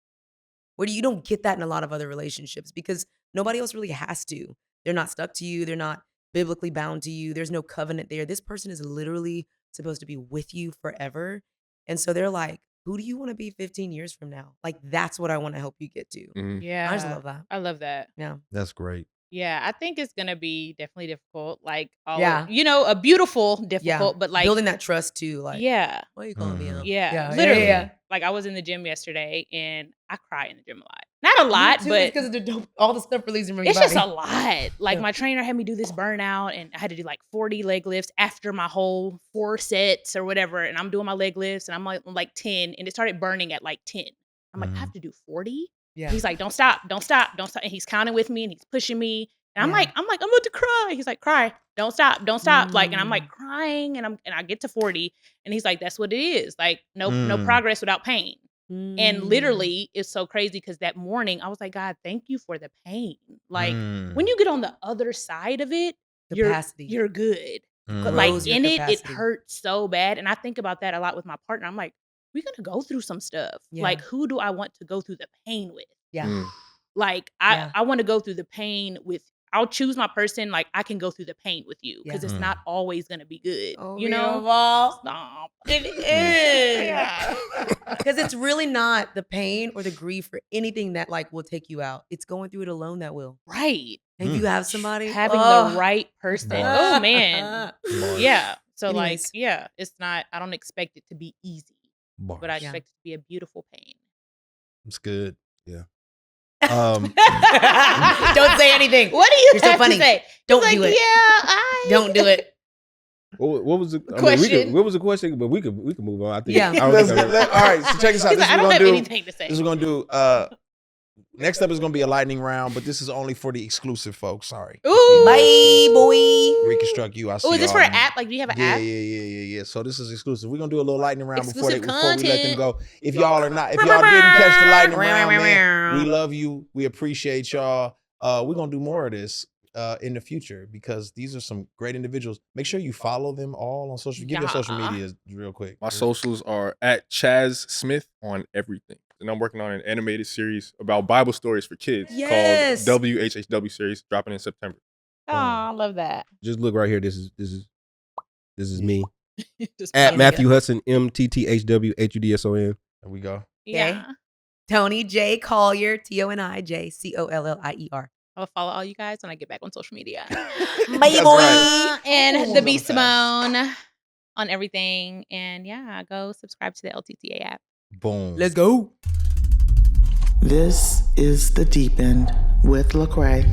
where you don't get that in a lot of other relationships because nobody else really has to. They're not stuck to you. They're not biblically bound to you. There's no covenant there. This person is literally supposed to be with you forever. And so they're like, who do you want to be 15 years from now? Like, that's what I want to help you get to. Mhm. Yeah. I just love that. I love that. Yeah. That's great. Yeah, I think it's gonna be definitely difficult. Like, Yeah. a beautiful difficult, but like building that trust too. Like, yeah, what are you calling me Mhm. out? yeah, literally. Yeah. Like, I was in the gym yesterday and I cry in the gym a lot. Not a lot, Me too, but it's because of the dope, all the stuff releasing from your it's just body. a lot. Like, Yeah. my trainer had me do this burnout and I had to do like 40 leg lifts after my whole 4 sets or whatever. And I'm doing my leg lifts and I'm like 10 and it started burning at like 10. I'm like, I have to do 40? Yeah. He's like, don't stop, don't stop, don't stop. And he's counting with me and he's pushing me. And I'm Yeah. like, I'm about to cry. He's like, cry, don't stop, don't stop. Like, and I'm Mm. like crying and I get to 40 and he's like, that's what it is. Like, no Mm. progress without pain. And Mm. literally, it's so crazy because that morning I was like, God, thank you for the pain. Like, Mm. when you get on the other side of it, Capacity. you're good. Mm. But like Grows your in it capacity. hurts so bad. And I think about that a lot with my partner. I'm like, we're gonna go through some stuff. Yeah. Like, who do I want to go through the pain with? Yeah. Mm. Like, Yeah. I want to go through the pain with. I'll choose my person. Like, I can go through the pain with you because Yeah. it's not always gonna be good. Oh, you know? Stop. It is. Because it's really not the pain or the grief or anything that like will take you out. It's going through it alone that will. Right. And if you have somebody Having oh. the right person. Bars. Oh man. Yeah. So like, Anyways. yeah, it's not. I don't expect it to be easy, Bars. but I Yeah. expect it to be a beautiful pain. It's good. Yeah. Um, Don't say anything. What do you You're so have funny. to say? Don't He's do like, it. Yeah, Don't do it. What was the Question. what was the question? But we could move on. I think. Yeah. I don't Let's think all right, so check this out. He's This like, I is don't what have we're gonna do. anything to say. This is what we're gonna do. Next up is gonna be a lightning round, but this is only for the exclusive folks. Sorry. Ooh. Bye, boy. Reconstruct you. I see. Oh, is this for y'all. an app? Like, do you have an Yeah, app? yeah. So this is exclusive. We're gonna do a little lightning round Exclusive before we let them content. go. If y'all didn't catch the lightning round, man, we love you. We appreciate y'all. We're gonna do more of this in the future because these are some great individuals. Make sure you follow them all on social. Give your social Yeah. medias real quick. My socials are at Chaz Smith on everything. And I'm working on an animated series about Bible stories for kids Yes. called WHHW series, dropping in September. Oh, I love that. Just look right here. This is me Just at being Matthew Hudson, MTTHWHUDSON. There we go. Yeah. Toni J. Collier, ToniJCollier. I'll follow all you guys when I get back on social media. Bye, That's boy. right. And Ooh, the B that was fast. Simone on everything. And yeah, go subscribe to the LTTA app. Boom. Let's go. This is The Deep End with Lecrae.